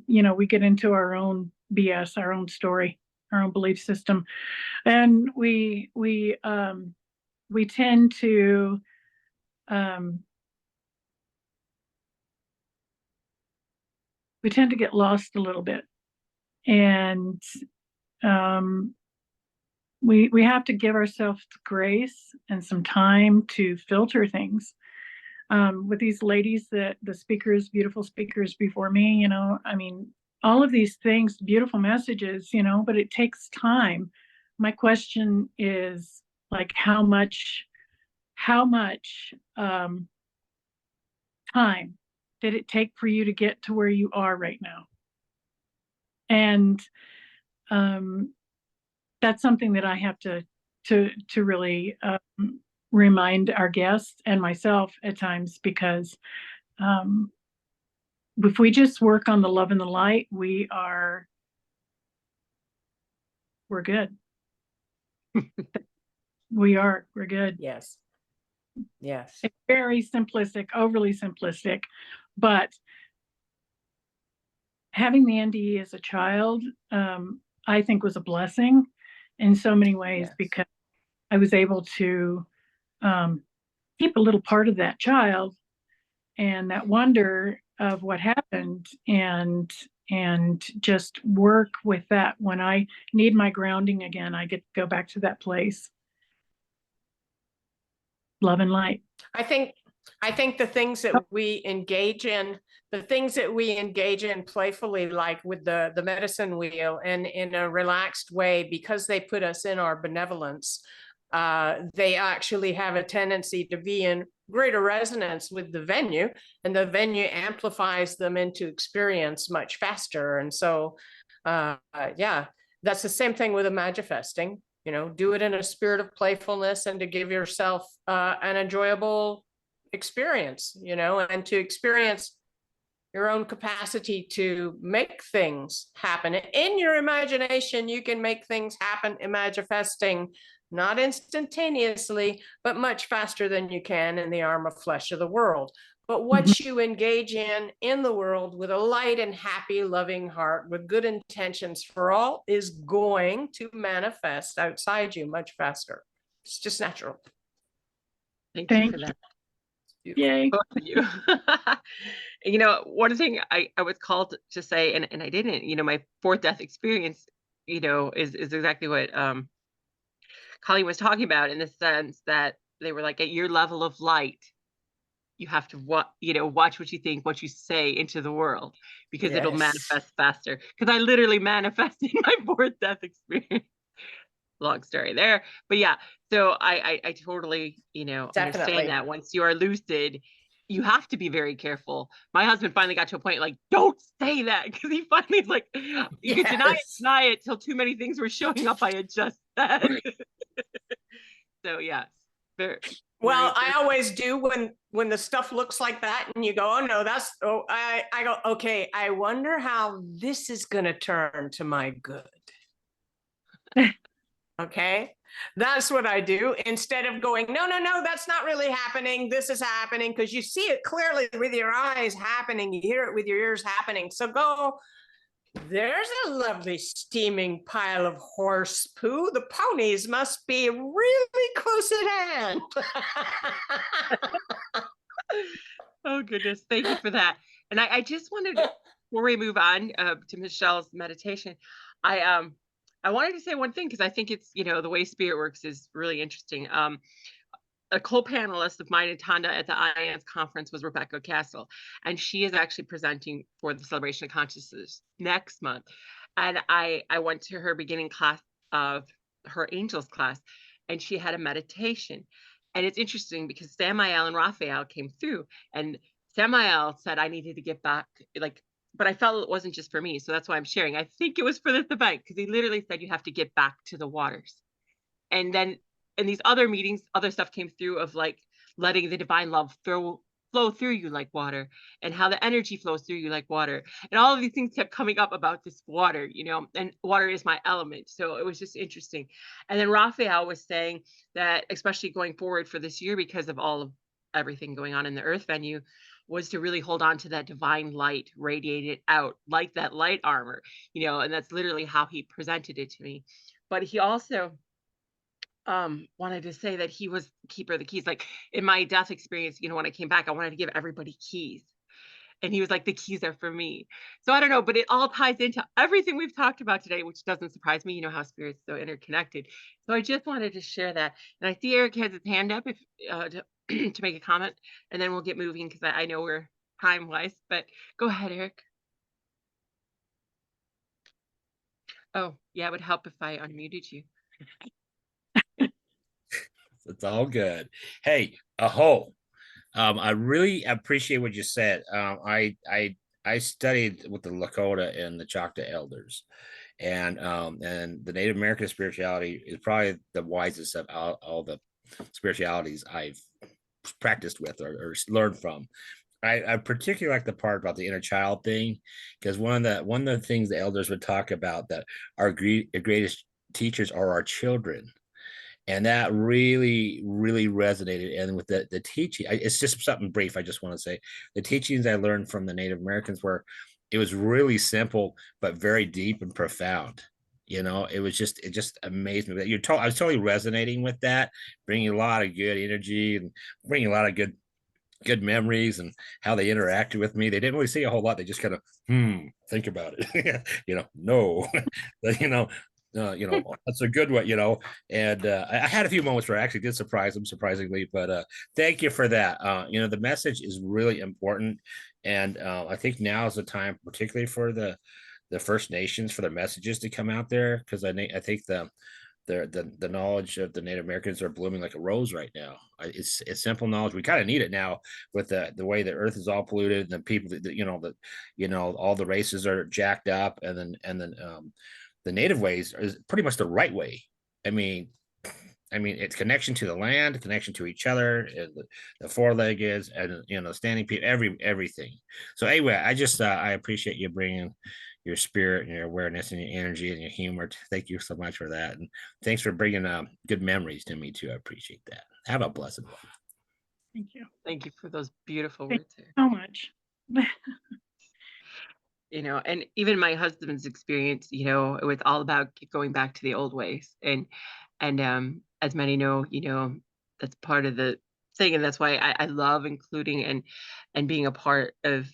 you know, we get into our own BS, our own story, our own belief system, and we tend to get lost a little bit, and we have to give ourselves grace and some time to filter things. With these ladies, the speakers, beautiful speakers before me, you know, I mean, all of these things, beautiful messages, you know, but it takes time. My question is like, how much time did it take for you to get to where you are right now? And that's something that I have to really remind our guests and myself at times, because if we just work on the love and the light, we're good. We're good. Yes. Yes. It's very simplistic, overly simplistic, but having the NDE as a child, I think was a blessing in so many ways, Yes. because I was able to keep a little part of that child and that wonder of what happened, and just work with that. When I need my grounding again, I get to go back to that place. Love and light. I think the things that we engage in, playfully, like with the medicine wheel, and in a relaxed way, because they put us in our benevolence, they actually have a tendency to be in greater resonance with the venue, and the venue amplifies them into experience much faster. And so, yeah, that's the same thing with imagifesting. You know, do it in a spirit of playfulness, and to give yourself an enjoyable experience, you know, and to experience your own capacity to make things happen. In your imagination, you can make things happen, imagifesting, not instantaneously, but much faster than you can in the arm of flesh of the world. But what you engage in the world with a light and happy, loving heart, with good intentions for all, is going to manifest outside you much faster. It's just natural. Thank you for that. Yay. Both of you. You know, one thing I was called to say, and I didn't, you know, my fourth death experience, you know, is exactly what Cailin was talking about, in the sense that they were like, at your level of light, you have to watch what you think, what you say into the world, because it'll manifest faster. Because I literally manifested my fourth death experience. Long story there, but yeah. So I totally, you know, understand that once you are lucid, you have to be very careful. My husband finally got to a point like, don't say that, because he finally is like, you could deny it till too many things were showing up. I had just said. So yes, well, I always do when the stuff looks like that, and you go, oh no, I go, okay, I wonder how this is gonna turn to my good. Okay, that's what I do, instead of going, no, that's not really happening. This is happening, because you see it clearly with your eyes happening, you hear it with your ears happening. So go, there's a lovely steaming pile of horse poo. The ponies must be really close at hand. Oh goodness, thank you for that. And I just wanted, before we move on to Michele's meditation, I wanted to say one thing, because I think it's, you know, the way spirit works is really interesting. A co-panelist of mine in Tonda at the IANS conference was Rebecca Castle, and she is actually presenting for the Celebration of Consciousness next month. And I went to her beginning class of her angels class, and she had a meditation. And it's interesting because Samael and Raphael came through, and Samael said I needed to get back, like, but I felt it wasn't just for me. So that's why I'm sharing. I think it was for this event, because he literally said you have to get back to the waters. And then in these other meetings, other stuff came through of like letting the divine love flow through you like water, and how the energy flows through you like water. And all of these things kept coming up about this water, you know, and water is my element. So it was just interesting. And then Raphael was saying that, especially going forward for this year, because of all of everything going on in the earth venue, was to really hold on to that divine light radiated out like that light armor, and that's literally how he presented it to me. But he also wanted to say that he was the keeper of the keys. Like in my death experience, when I came back, I wanted to give everybody keys. And he was like, the keys are for me. So I don't know, but it all ties into everything we've talked about today, which doesn't surprise me. You know how spirit's so interconnected. So I just wanted to share that. And I see Eric has his hand up if to make a comment, and then we'll get moving because I know we're time wise. But go ahead, Eric. Oh, yeah, it would help if I unmuted you. It's all good. Hey, Aho. I really appreciate what you said. I studied with the Lakota and the Choctaw elders, and the Native American spirituality is probably the wisest of all the spiritualities I've practiced with or learned from. I particularly like the part about the inner child thing, because one of the things the elders would talk about, that our greatest teachers are our children. And that really resonated. And with the teaching, it's just something brief I just want to say. The teachings I learned from the Native Americans it was really simple but very deep and profound. It just amazed me that I was totally resonating with that, bringing a lot of good energy and bringing a lot of good memories, and how they interacted with me. They didn't really say a whole lot. They just kind of think about it. No. That's a good one. And I had a few moments where I actually did surprise them, surprisingly. But thank you for that. The message is really important, and I think now is the time, particularly for the First Nations, for the messages to come out there, because I think the knowledge of the Native Americans are blooming like a rose right now. It's simple knowledge. We kind of need it now with the way the earth is all polluted, and the people all the races are jacked up, and then the native ways is pretty much the right way. I mean, it's connection to the land, connection to each other, and the four-legged, and standing people, everything. So anyway, I appreciate you bringing your spirit and your awareness and your energy and your humor. Thank you so much for that, and thanks for bringing good memories to me too. I appreciate that. Have a blessed one. Thank you. Thank you for those beautiful Thank words. so much. And even my husband's experience, it was all about going back to the old ways. And as many know, that's part of the thing. And that's why I love including and being a part of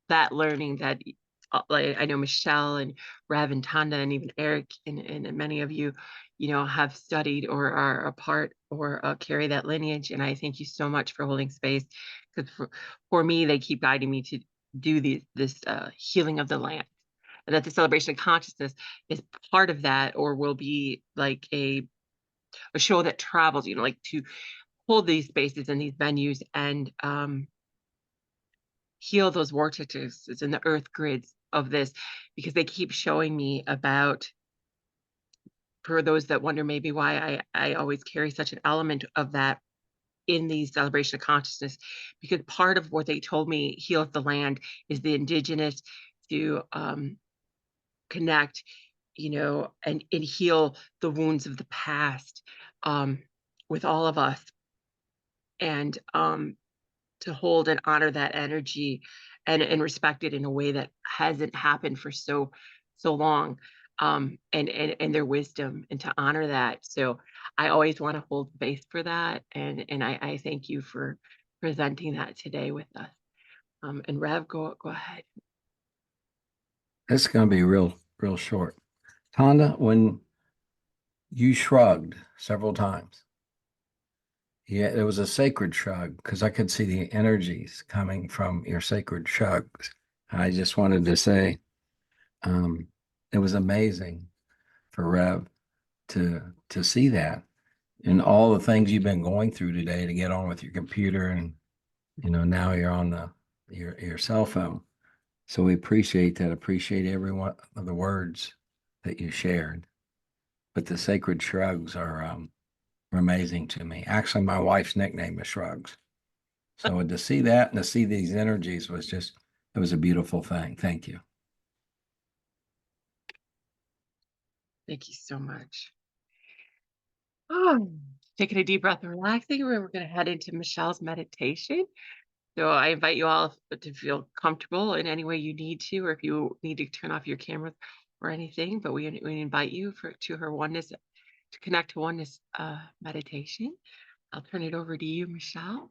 that learning that, like, I know Michele and Rev and Tonda and even Eric and many of you, have studied or are a part or carry that lineage. And I thank you so much for holding space, because for me, they keep guiding me to do this healing of the land, and that the celebration of consciousness is part of that, or will be like a show that travels, like to hold these spaces and these venues and heal those vortices and the earth grids of this, because they keep showing me about, for those that wonder maybe why I always carry such an element of that in the celebration of consciousness, because part of what they told me heals the land is the indigenous to connect, and heal the wounds of the past with all of us, and to hold and honor that energy and respect it in a way that hasn't happened for so long, and their wisdom, and to honor that. So I always want to hold space for that, and I thank you for presenting that today with us. And Rev, go ahead. It's going to be real short. Tonda, when you shrugged several times, yeah, it was a sacred shrug, because I could see the energies coming from your sacred shrugs. I just wanted to say, it was amazing for Rev to see that, and all the things you've been going through today to get on with your computer, and now you're on your cell phone. So we appreciate that. Appreciate every one of the words that you shared. But the sacred shrugs are amazing to me. Actually, my wife's nickname is Shrugs. So to see that and to see these energies it was a beautiful thing. Thank you. Thank you so much. Oh, taking a deep breath and relaxing. We're going to head into Michele's meditation. So I invite you all to feel comfortable in any way you need to, or if you need to turn off your camera or anything, but we invite you to her oneness, to connect to oneness meditation. I'll turn it over to you, Michele.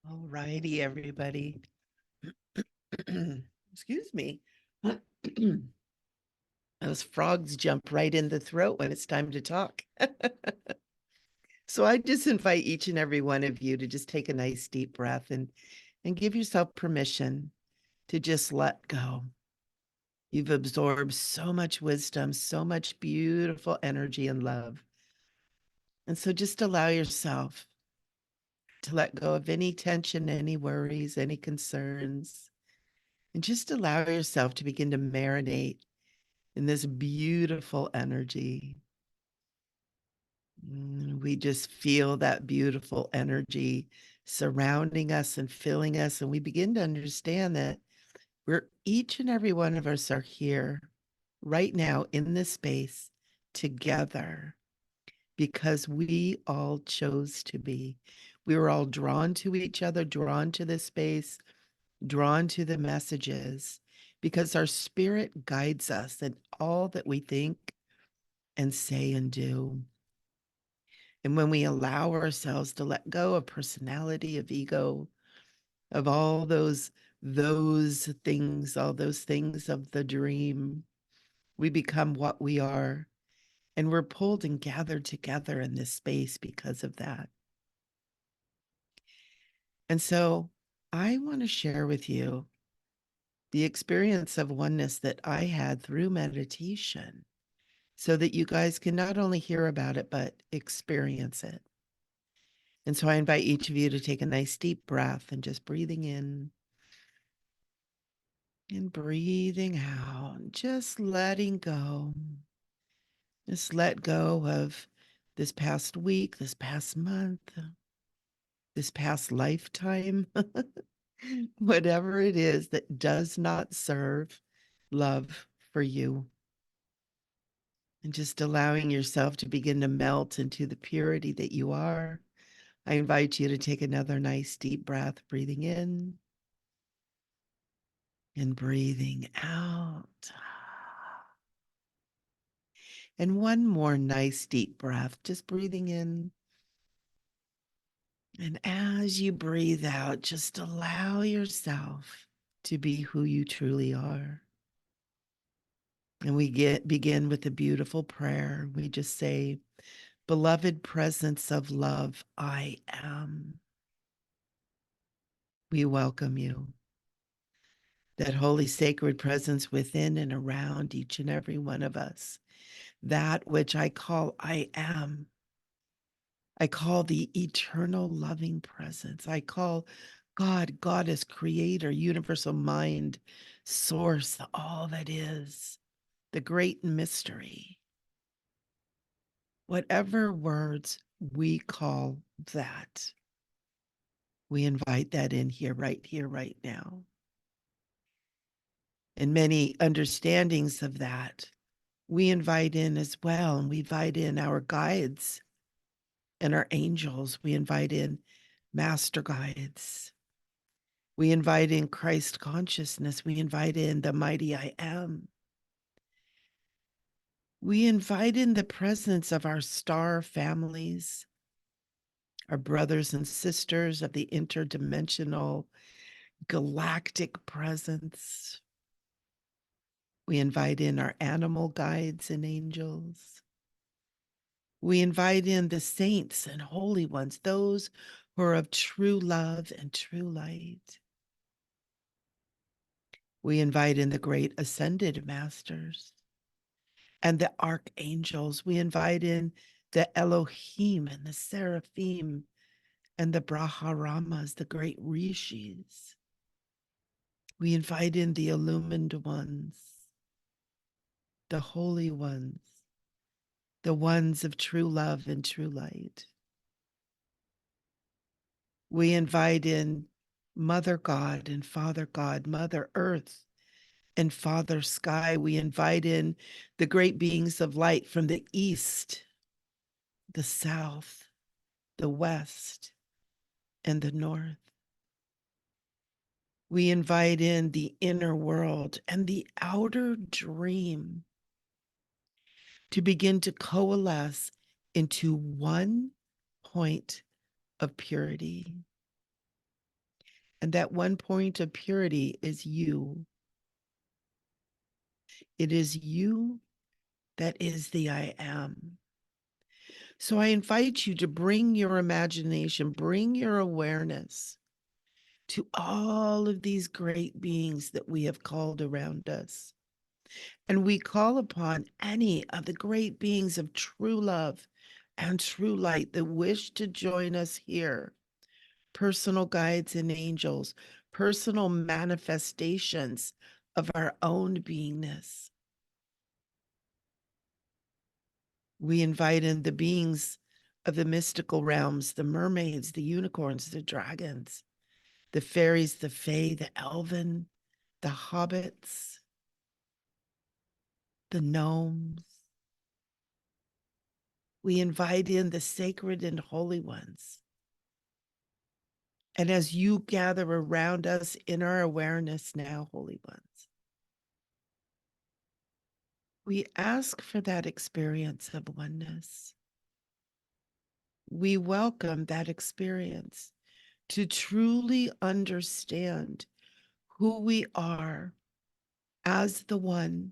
All righty, everybody. Excuse me. Those frogs jump right in the throat when it's time to talk. So I just invite each and every one of you to just take a nice deep breath and give yourself permission to just let go. You've absorbed so much wisdom, so much beautiful energy and love. And so just allow yourself to let go of any tension, any worries, any concerns, and just allow yourself to begin to marinate in this beautiful energy. We just feel that beautiful energy surrounding us and filling us. And we begin to understand that we're each and every one of us are here right now in this space together because we all chose to be. We were all drawn to each other, drawn to this space, drawn to the messages, because our spirit guides us in all that we think and say and do. And when we allow ourselves to let go of personality, of ego, of all those things, all those things of the dream, we become what we are. And we're pulled and gathered together in this space because of that. And so I want to share with you the experience of oneness that I had through meditation so that you guys can not only hear about it, but experience it. And so I invite each of you to take a nice deep breath and just breathing in and breathing out, just letting go. Just let go of this past week, this past month, this past lifetime, whatever it is that does not serve love for you. And just allowing yourself to begin to melt into the purity that you are. I invite you to take another nice deep breath, breathing in and breathing out. And one more nice deep breath, just breathing in. And as you breathe out, just allow yourself to be who you truly are. And we begin with a beautiful prayer. We just say, beloved presence of love, I am. We welcome you. That holy sacred presence within and around each and every one of us. That which I call I am. I call the eternal loving presence. I call God, Goddess, Creator, Universal Mind, Source, all that is, the great mystery. Whatever words we call that, we invite that in here, right now. And many understandings of that, we invite in as well. And we invite in our guides and our angels. We invite in master guides. We invite in Christ consciousness. We invite in the mighty I am. We invite in the presence of our star families, our brothers and sisters of the interdimensional galactic presence. We invite in our animal guides and angels. We invite in the saints and holy ones, those who are of true love and true light. We invite in the great ascended masters and the archangels. We invite in the Elohim and the seraphim and the Braharamas, the great rishis. We invite in the illumined ones, the holy ones, the ones of true love and true light. We invite in Mother God and Father God, Mother Earth and Father Sky. We invite in the great beings of light from the east, the south, the west, and the north. We invite in the inner world and the outer dream to begin to coalesce into one point of purity. And that one point of purity is you. It is you that is the I am. So I invite you to bring your imagination, bring your awareness to all of these great beings that we have called around us. And we call upon any of the great beings of true love and true light that wish to join us here, personal guides and angels, personal manifestations of our own beingness. We invite in the beings of the mystical realms, the mermaids, the unicorns, the dragons, the fairies, the fae, the elven, the hobbits, the gnomes. We invite in the sacred and holy ones. And as you gather around us in our awareness now, holy ones, we ask for that experience of oneness. We welcome that experience to truly understand who we are as the one,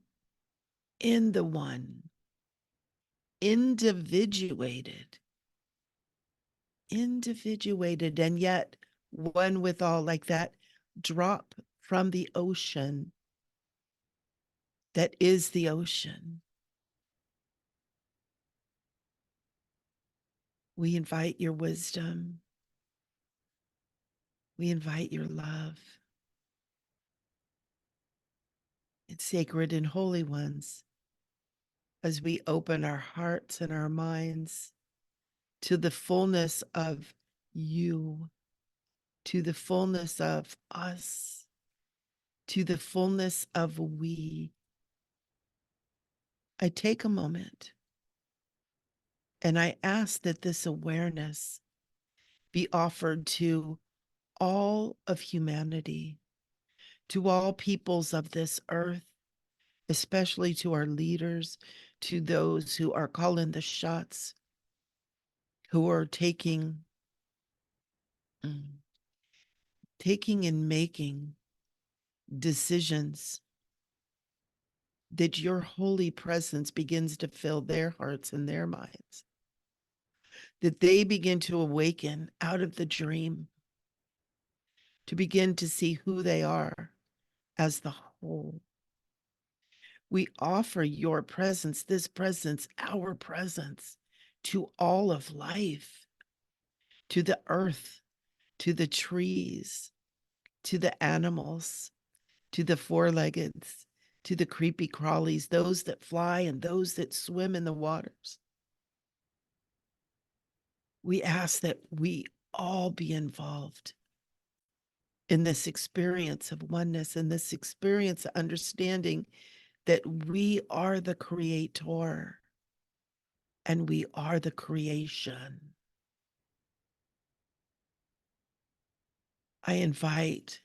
in the one, individuated, and yet one with all, like that drop from the ocean that is the ocean. We invite your wisdom. We invite your love. And sacred and holy ones, as we open our hearts and our minds to the fullness of you, to the fullness of us, to the fullness of we. I take a moment and I ask that this awareness be offered to all of humanity, to all peoples of this earth, especially to our leaders, to those who are calling the shots, who are taking and making decisions, that your holy presence begins to fill their hearts and their minds, that they begin to awaken out of the dream, to begin to see who they are as the whole. We offer your presence, this presence, our presence, to all of life, to the earth, to the trees, to the animals, to the four-leggeds, to the creepy crawlies, those that fly and those that swim in the waters. We ask that we all be involved in this experience of oneness, in this experience of understanding that we are the creator and we are the creation. I invite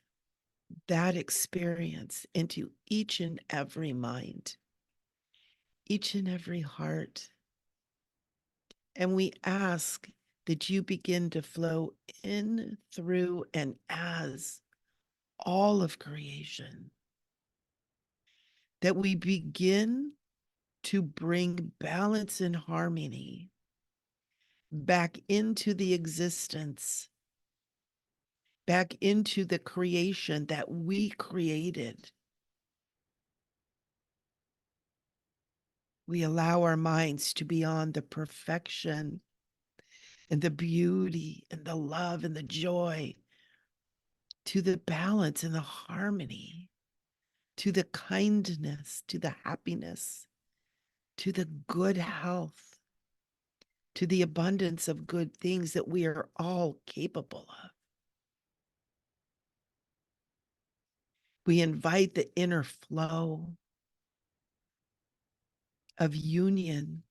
that experience into each and every mind, each and every heart. And we ask that you begin to flow in, through, and as all of creation, that we begin to bring balance and harmony back into the existence, back into the creation that we created. We allow our minds to be on the perfection and the beauty and the love and the joy, to the balance and the harmony, to the kindness, to the happiness, to the good health, to the abundance of good things that we are all capable of. We invite the inner flow of union,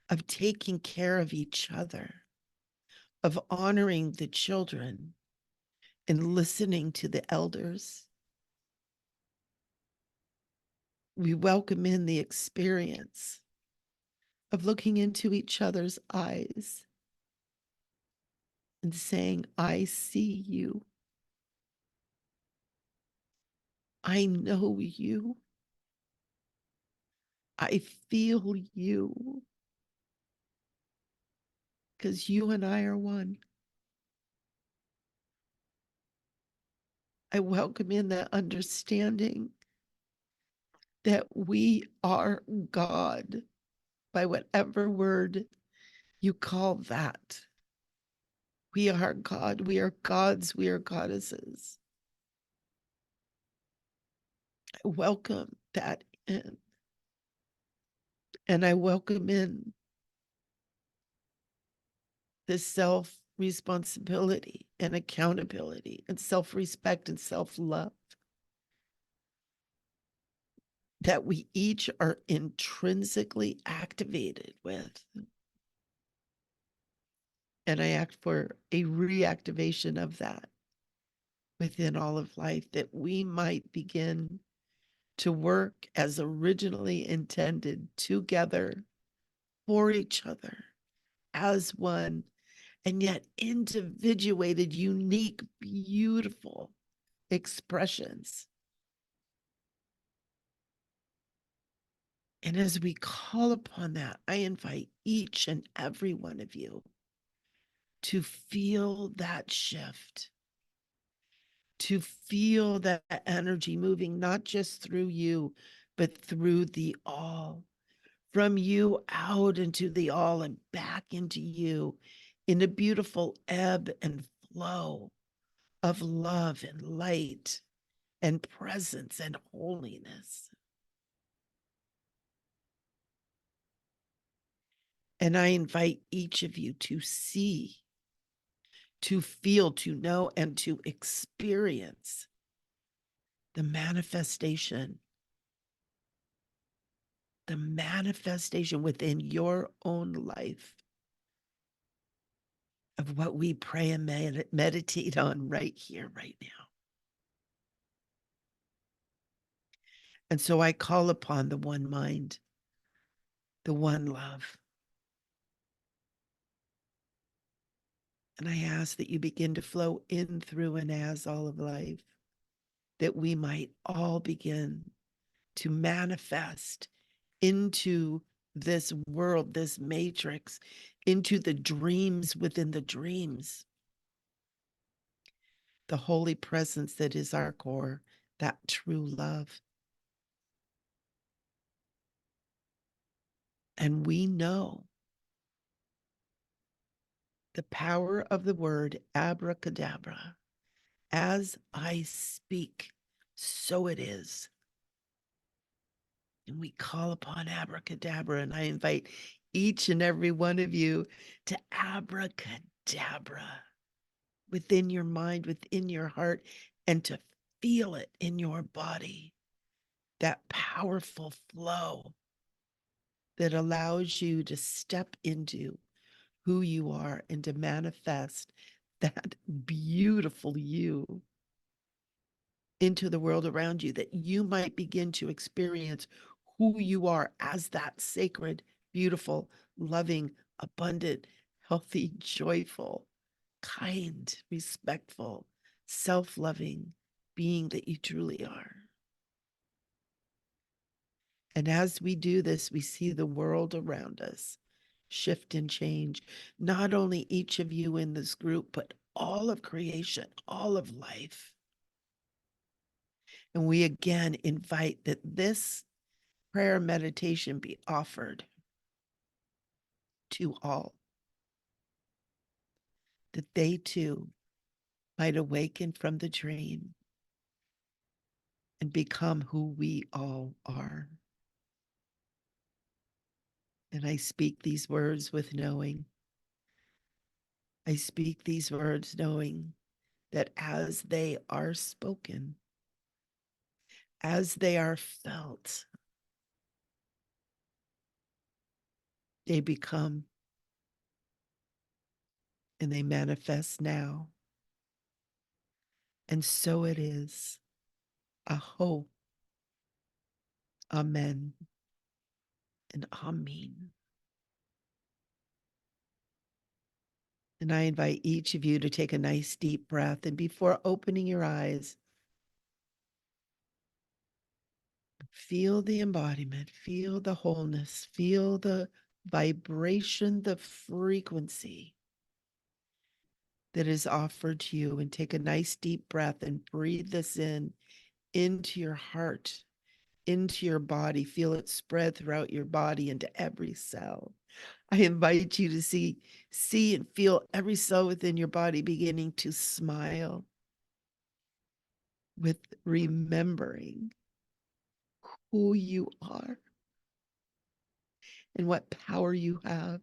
of taking care of each other, of honoring the children and listening to the elders. We welcome in the experience of looking into each other's eyes and saying, I see you. I know you. I feel you. Because you and I are one. I welcome in that understanding that we are God, by whatever word you call that. We are God. We are gods. We are goddesses. I welcome that in. And I welcome in the self-responsibility and accountability and self-respect and self-love that we each are intrinsically activated with. And I ask for a reactivation of that within all of life, that we might begin to work as originally intended, together, for each other, as one, and yet individuated, unique, beautiful expressions. And as we call upon that, I invite each and every one of you to feel that shift, to feel that energy moving, not just through you, but through the all, from you out into the all and back into you in a beautiful ebb and flow of love and light and presence and holiness. And I invite each of you to see, to feel, to know, and to experience the manifestation within your own life of what we pray and meditate on right here, right now. And so I call upon the one mind, the one love. And I ask that you begin to flow in, through, and as all of life, that we might all begin to manifest into this world, this matrix, into the dreams within the dreams, the holy presence that is our core, that true love. And we know the power of the word abracadabra. As I speak, so it is. And we call upon abracadabra, and I invite each and every one of you to abracadabra within your mind, within your heart, and to feel it in your body. That powerful flow that allows you to step into who you are and to manifest that beautiful you into the world around you, that you might begin to experience who you are as that sacred, beautiful, loving, abundant, healthy, joyful, kind, respectful, self-loving being that you truly are. And as we do this, we see the world around us shift and change. Not only each of you in this group, but all of creation, all of life. And we again invite that this prayer meditation be offered to all, that they too might awaken from the dream and become who we all are. And I speak these words with knowing. I speak these words knowing that as they are spoken, as they are felt, they become and they manifest now. And so it is. Aho. Amen. And Amen. And I invite each of you to take a nice deep breath. And before opening your eyes, feel the embodiment, feel the wholeness, feel the vibration, the frequency that is offered to you. And take a nice deep breath and breathe this in into your heart, into your body. Feel it spread throughout your body into every cell. I invite you to see and feel every cell within your body beginning to smile with remembering who you are and what power you have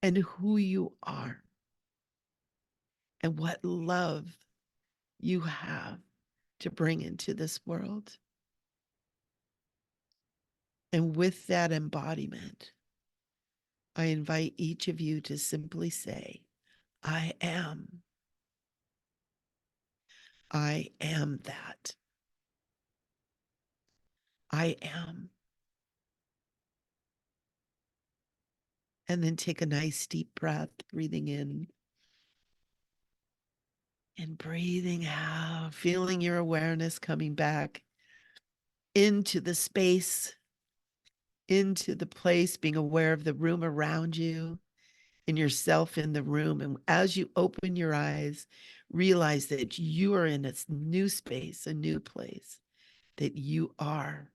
and who you are and what love you have to bring into this world. And with that embodiment, I invite each of you to simply say, I am. I am that. I am. And then take a nice deep breath, breathing in and breathing out, feeling your awareness coming back into the space, into the place, being aware of the room around you and yourself in the room. And as you open your eyes, realize that you are in a new space, a new place, that you are.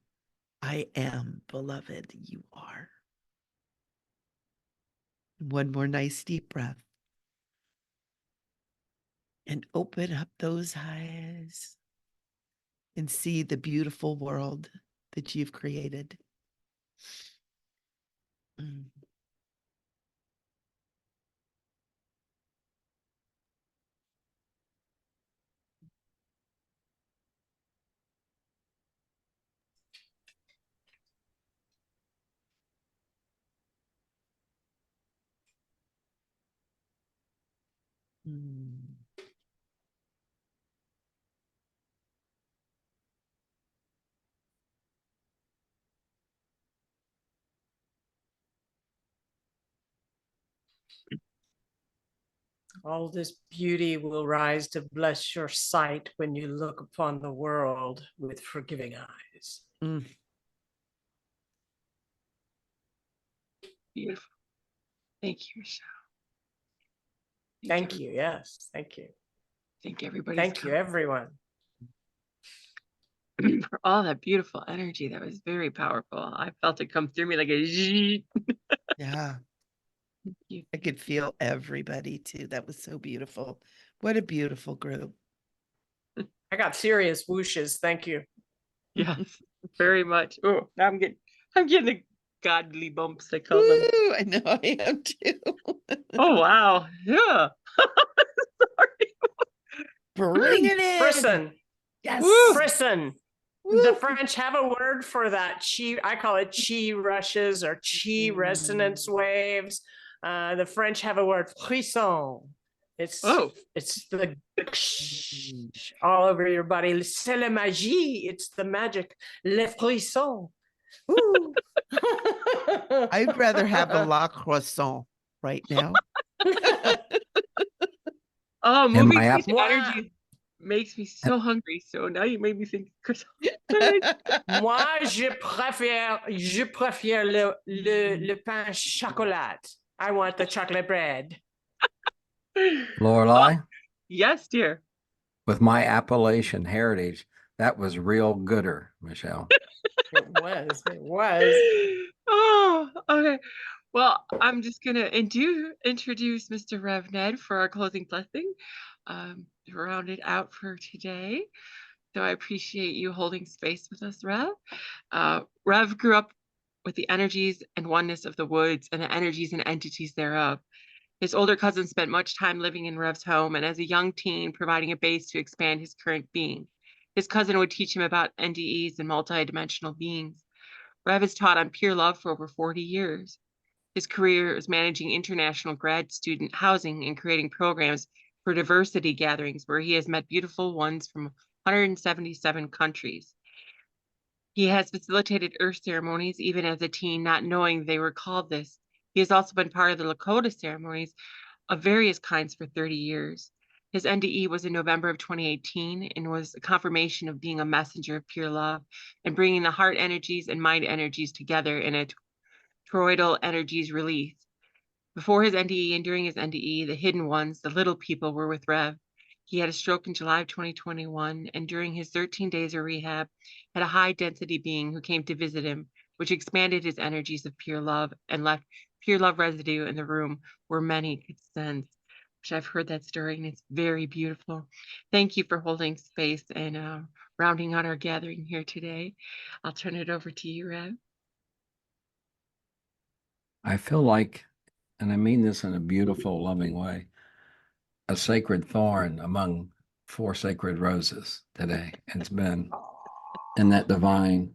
I am, beloved, you are. One more nice deep breath. And open up those eyes and see the beautiful world that you've created. Mm. Mm. All this beauty will rise to bless your sight when you look upon the world with forgiving eyes. Mm. Beautiful. Thank you, Michele. Thank you. Yes. Thank you. Thank everybody. Thank you, everyone. For all that beautiful energy. That was very powerful. I felt it come through me like a zzz. Yeah, Thank you. I could feel everybody too. That was so beautiful. What a beautiful group. I got serious whooshes. Thank you. Yes, very much. Oh, now I'm getting the godly bumps, I call them. Ooh, I know I am too. Oh wow. Yeah. Sorry. Bring it in. Frisson. Yes. Woo. Frisson. Woo. The French have a word for that. I call it chi rushes or chi resonance waves. The French have a word, frisson. It's the all over your body. C'est la magie. It's the magic. Le frisson. Ooh. I'd rather have a la croissant right now. Oh, And moving my speech energy makes me so hungry. So now you made me think. Moi, je préfère le pain chocolat. I want the chocolate bread. Lorelei, Yes, dear. with my Appalachian heritage, that was real gooder, Michele. It was. It was. Oh, okay. Well, I'm just gonna introduce Mr. Rev Ned for our closing blessing. To round it out for today. So I appreciate you holding space with us, Rev. Rev grew up with the energies and oneness of the woods and the energies and entities thereof. His older cousin spent much time living in Rev's home and as a young teen providing a base to expand his current being. His cousin would teach him about NDEs and multidimensional beings. Rev has taught on pure love for over 40 years. His career is managing international grad student housing and creating programs for diversity gatherings where he has met beautiful ones from 177 countries. He has facilitated earth ceremonies even as a teen, not knowing they were called this. He has also been part of the Lakota ceremonies of various kinds for 30 years. His NDE was in November of 2018 and was a confirmation of being a messenger of pure love and bringing the heart energies and mind energies together in a toroidal energies release. Before his NDE and during his NDE, the hidden ones, the little people, were with Rev. He had a stroke in July of 2021, and during his 13 days of rehab, had a high-density being who came to visit him, which expanded his energies of pure love and left pure love residue in the room where many could sense. Which I've heard that story, and it's very beautiful. Thank you for holding space and rounding out our gathering here today. I'll turn it over to you, Rev. I feel like, and I mean this in a beautiful, loving way, a sacred thorn among 4 sacred roses today. It's been in that divine,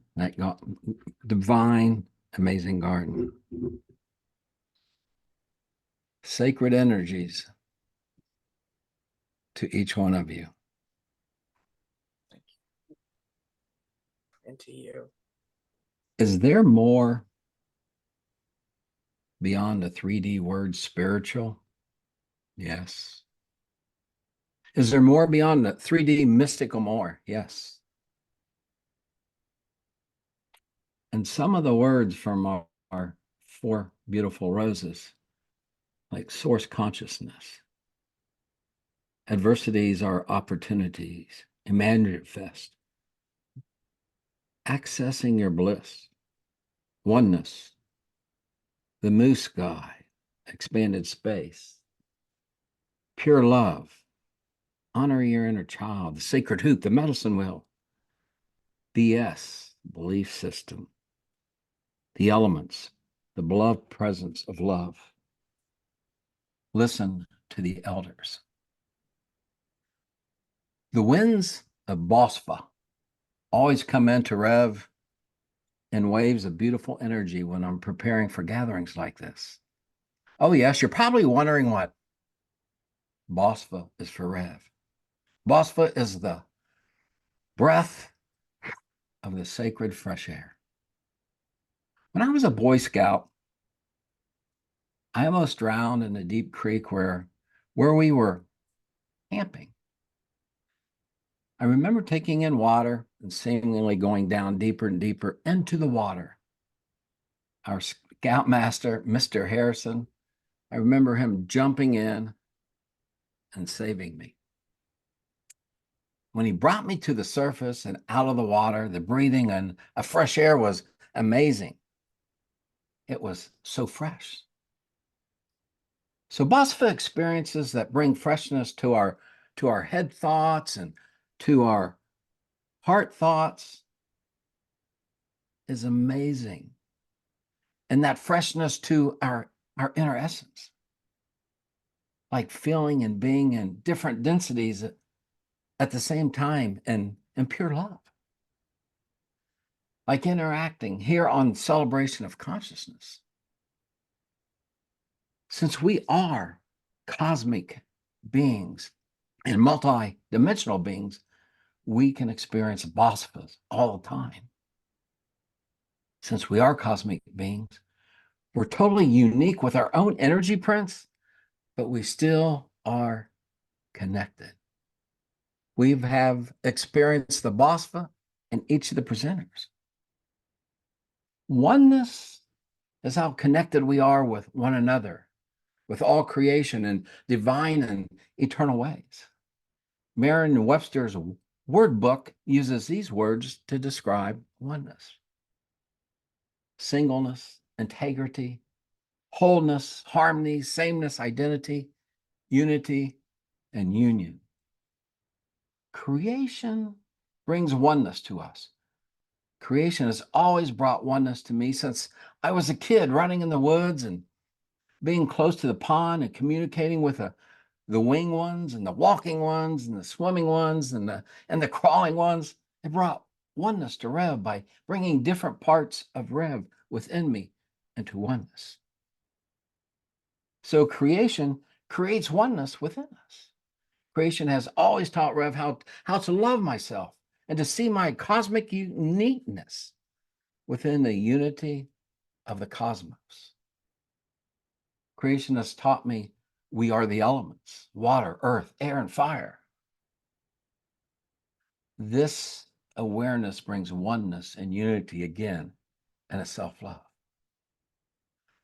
divine, amazing garden. Sacred energies to each one of you. And to you. Is there more beyond the 3D word spiritual? Yes. Is there more beyond the 3D mystical more? Yes. And some of the words from our 4 beautiful roses, like source consciousness, adversities are opportunities, imagifest, accessing your bliss, oneness, the moose sky, expanded space, pure love, honor your inner child, the sacred hoop, the medicine wheel, BS, belief system, the elements, the beloved presence of love. Listen to the elders. The winds of Bosfa always come into Rev in waves of beautiful energy when I'm preparing for gatherings like this. Oh, yes, you're probably wondering what Bosfa is for Rev. Bosfa is the breath of the sacred fresh air. When I was a Boy Scout, I almost drowned in a deep creek where we were camping. I remember taking in water and seemingly going down deeper and deeper into the water. Our scoutmaster, Mr. Harrison, I remember him jumping in and saving me. When he brought me to the surface and out of the water, the breathing and a fresh air was amazing. It was so fresh. So Bosfa experiences that bring freshness to our head thoughts and to our heart thoughts is amazing. And that freshness to our inner essence, like feeling and being in different densities at the same time and in pure love. Like interacting here on Celebration of Consciousness. Since we are cosmic beings and multi-dimensional beings, we can experience Bosphas all the time. Since we are cosmic beings, we're totally unique with our own energy prints, but we still are connected. We have experienced the Bosfa in each of the presenters. Oneness is how connected we are with one another, with all creation in divine and eternal ways. Merriam-Webster's word book uses these words to describe oneness: singleness, integrity, wholeness, harmony, sameness, identity, unity, and union. Creation brings oneness to us. Creation has always brought oneness to me since I was a kid running in the woods and being close to the pond and communicating with the wing ones and the walking ones and the swimming ones and the crawling ones. It brought oneness to Rev by bringing different parts of Rev within me into oneness. So creation creates oneness within us. Creation has always taught Rev how to love myself and to see my cosmic uniqueness within the unity of the cosmos. Creation has taught me we are the elements: water, earth, air, and fire. This awareness brings oneness and unity again, and a self-love.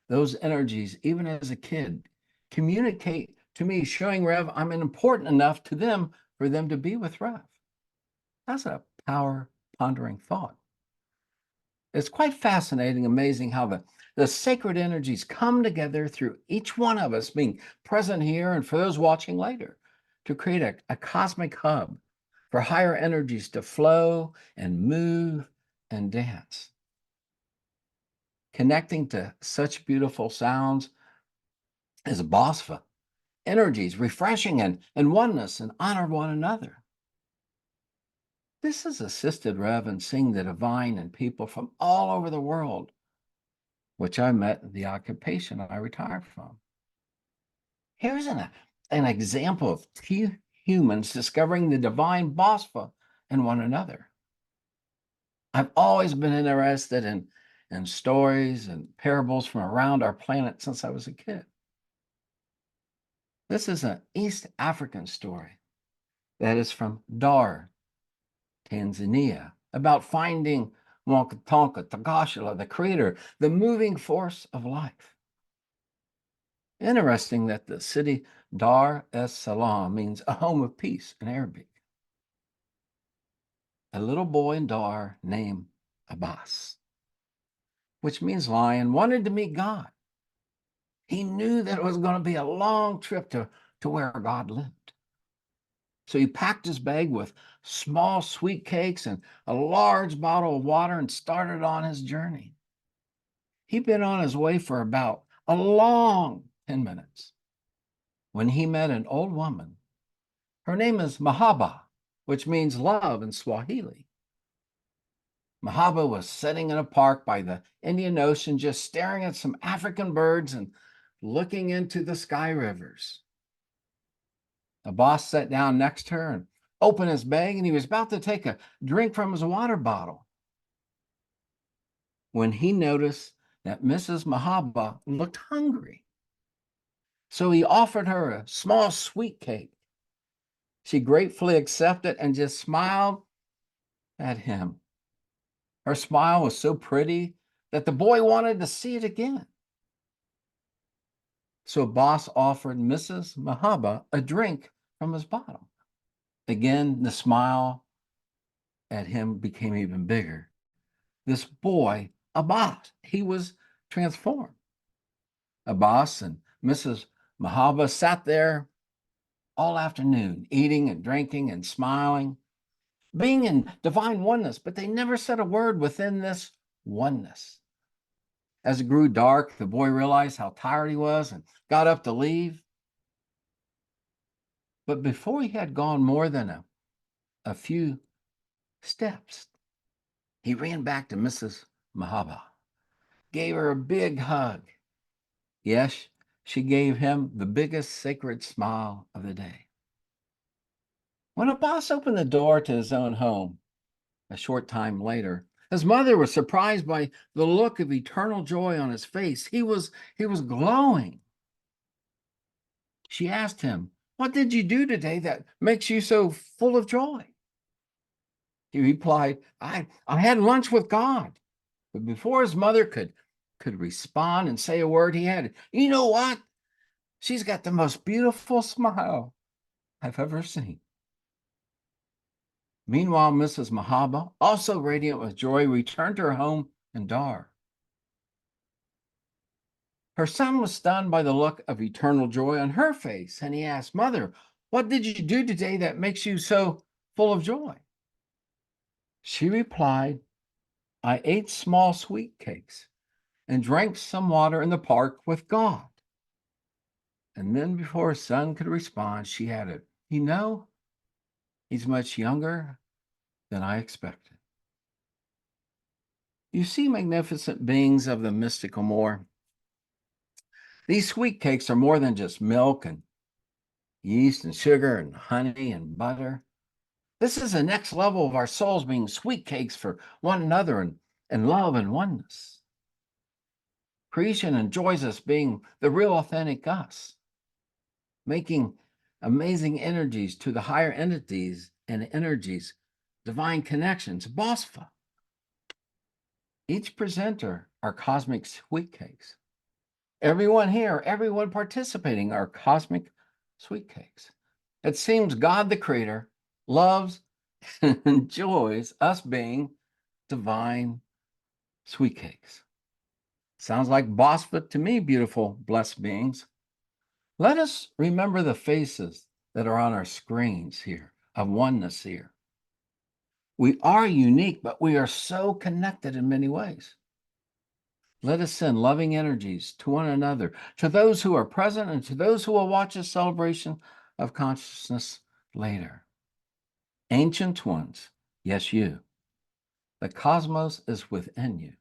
Those energies, even as a kid, communicate to me, showing Rev I'm important enough to them for them to be with Rev. That's a power pondering thought. It's quite fascinating, amazing how the sacred energies come together through each one of us being present here and for those watching later to create a cosmic hub for higher energies to flow and move and dance. Connecting to such beautiful sounds is Bosfa, energies, refreshing and oneness and honor one another. This has assisted Rev in seeing the divine in people from all over the world, which I met in the occupation I retired from. Here's an example of two humans discovering the divine Bosfa in one another. I've always been interested in stories and parables from around our planet since I was a kid. This is an East African story that is from Dar, Tanzania, about finding Mwankatonka Tagashala, the creator, the moving force of life. Interesting that the city Dar es Salaam means a home of peace in Arabic. A little boy in Dar named Abbas, which means lion, wanted to meet God. He knew that it was going to be a long trip to where God lived. So he packed his bag with small sweet cakes and a large bottle of water and started on his journey. He'd been on his way for about a long 10 minutes when he met an old woman. Her name is Mahaba, which means love in Swahili. Mahaba was sitting in a park by the Indian Ocean, just staring at some African birds and looking into the sky rivers. The boss sat down next to her and opened his bag, and he was about to take a drink from his water bottle when he noticed that Mrs. Mahaba looked hungry. So he offered her a small sweet cake. She gratefully accepted and just smiled at him. Her smile was so pretty that the boy wanted to see it again. So boss offered Mrs. Mahaba a drink from his bottle. Again, the smile at him became even bigger. This boy, Abbas, he was transformed. Abbas and Mrs. Mahaba sat there all afternoon, eating and drinking and smiling, being in divine oneness, but they never said a word within this oneness. As it grew dark, the boy realized how tired he was and got up to leave. But before he had gone more than a few steps, he ran back to Mrs. Mahaba, gave her a big hug. Yes, she gave him the biggest sacred smile of the day. When Abbas opened the door to his own home, a short time later, his mother was surprised by the look of eternal joy on his face. He was glowing. She asked him, "What did you do today that makes you so full of joy?" He replied, I had lunch with God. But before his mother could respond and say a word, he added, "You know what? She's got the most beautiful smile I've ever seen." Meanwhile, Mrs. Mahaba, also radiant with joy, returned to her home in Dar. Her son was stunned by the look of eternal joy on her face, and he asked, "Mother, what did you do today that makes you so full of joy?" She replied, "I ate small sweet cakes and drank some water in the park with God." And then before her son could respond, she added, "You know, he's much younger than I expected." You see, magnificent beings of the mystical more, These sweet cakes are more than just milk and yeast and sugar and honey and butter. This is the next level of our souls being sweet cakes for one another and love and oneness. Creation enjoys us being the real authentic us, making amazing energies to the higher entities and energies, divine connections, Bosfa. Each presenter are cosmic sweet cakes. Everyone here, everyone participating are cosmic sweet cakes. It seems God the Creator loves and enjoys us being divine sweet cakes. Sounds like Bosfa to me, beautiful, blessed beings. Let us remember the faces that are on our screens here, of oneness here. We are unique, but we are so connected in many ways. Let us send loving energies to one another, to those who are present and to those who will watch this celebration of consciousness later. Ancient ones, yes, you. The cosmos is within you.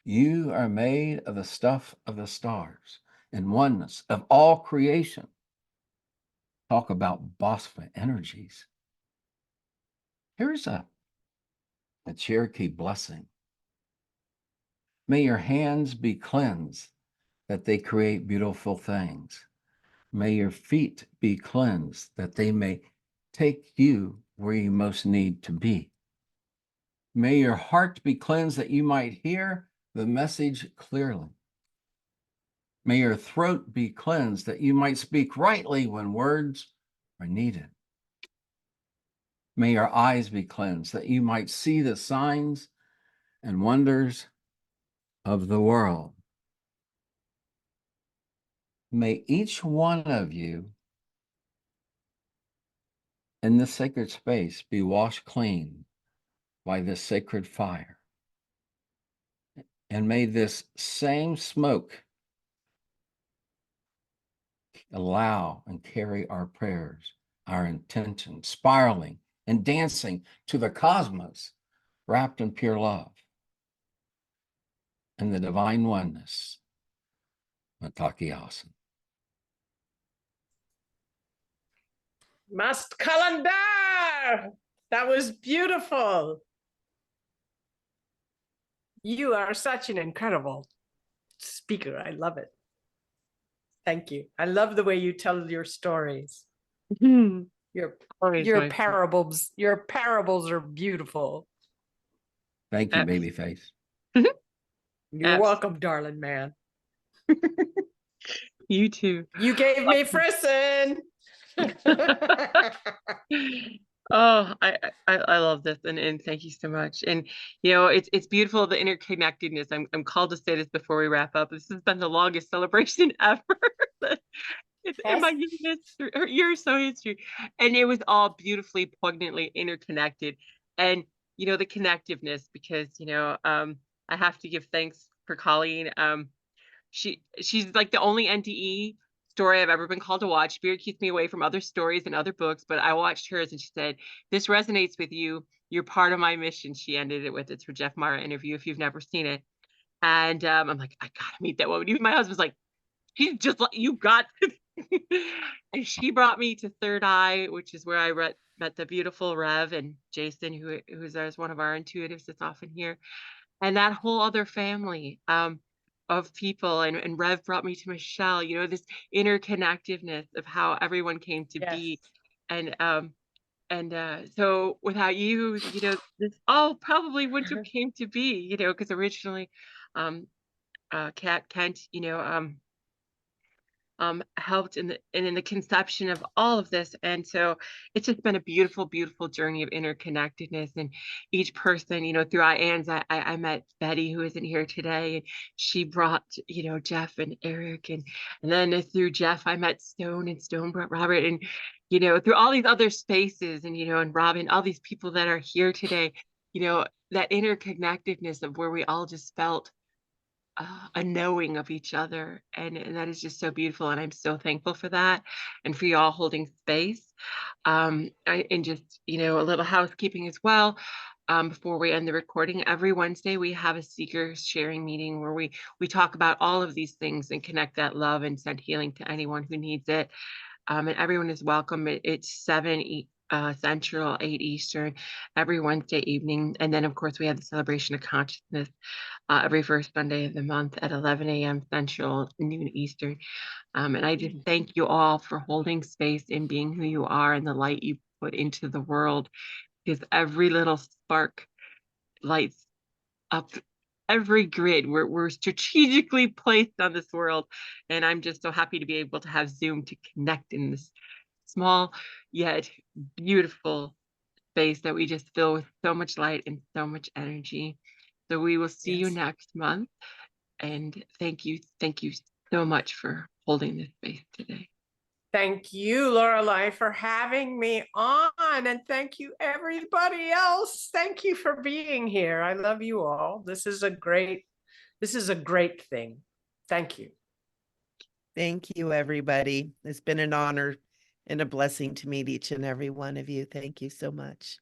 You are made of the stuff of the stars and oneness of all creation. Talk about Bosfa energies. Here's a Cherokee blessing. May your hands be cleansed, that they create beautiful things. May your feet be cleansed, that they may take you where you most need to be. May your heart be cleansed, that you might hear the message clearly. May your throat be cleansed, that you might speak rightly when words are needed. May your eyes be cleansed, that you might see the signs and wonders of the world. May each one of you in this sacred space be washed clean by this sacred fire. And may this same smoke allow and carry our prayers, our intentions, spiraling and dancing to the cosmos, wrapped in pure love and the divine oneness. Mataki Asen. Must calendar. That was beautiful. You are such an incredible speaker. I love it. Thank you. I love the way you tell your stories. Your parables are beautiful. Thank you, babyface. You're welcome, darling man. You too. You gave me frisson. Oh, I love this, and thank you so much. And it's beautiful, the interconnectedness. I'm called to say this before we wrap up. This has been the longest celebration ever. It's in my year so history, and it was all beautifully, poignantly interconnected. And the connectiveness, because I have to give thanks for Cailin. She's like the only NDE story I've ever been called to watch. Spirit keeps me away from other stories and other books, but I watched hers and she said, "This resonates with you. You're part of my mission." She ended it with, "It's for Jeff Mara interview if you've never seen it." And I'm like, I gotta meet that woman. Even my husband's like, "She's just like, you got to." And she brought me to Third Eye, which is where I met the beautiful Rev and Jason, who's one of our intuitives that's often here, and that whole other family of people. And Rev brought me to Michele, this interconnectiveness of how everyone came to be. And so without you, this all probably wouldn't have came to be, because originally Kat Kent, helped in the conception of all of this. And so it's just been a beautiful, beautiful journey of interconnectedness. And each person, through Anne's, I met Betty, who isn't here today, and she brought, Jeff and Eric, and then through Jeff, I met Stone, and Stone brought Robert, and through all these other spaces, and and Robin, all these people that are here today, that interconnectedness of where we all just felt a knowing of each other, and that is just so beautiful, and I'm so thankful for that, and for you all holding space. And just, you know, a little housekeeping as well. Before we end the recording, every Wednesday we have a seeker sharing meeting where we talk about all of these things and connect that love and send healing to anyone who needs it. And everyone is welcome. It's 7 Central, 8 Eastern, every Wednesday evening. And then, of course, we have the celebration of consciousness every first Sunday of the month at 11 a.m. Central, noon Eastern. And I just thank you all for holding space and being who you are and the light you put into the world, because every little spark lights up every grid. We're strategically placed on this world, and I'm just so happy to be able to have Zoom to connect in this small yet beautiful space that we just fill with so much light and so much energy. So we will see you Yes. next month, and thank you so much for holding this space today. Thank you, Lorelei, for having me on, and thank you, everybody else. Thank you for being here. I love you all. This is a great thing. Thank you. Thank you, everybody. It's been an honor and a blessing to meet each and every one of you. Thank you so much.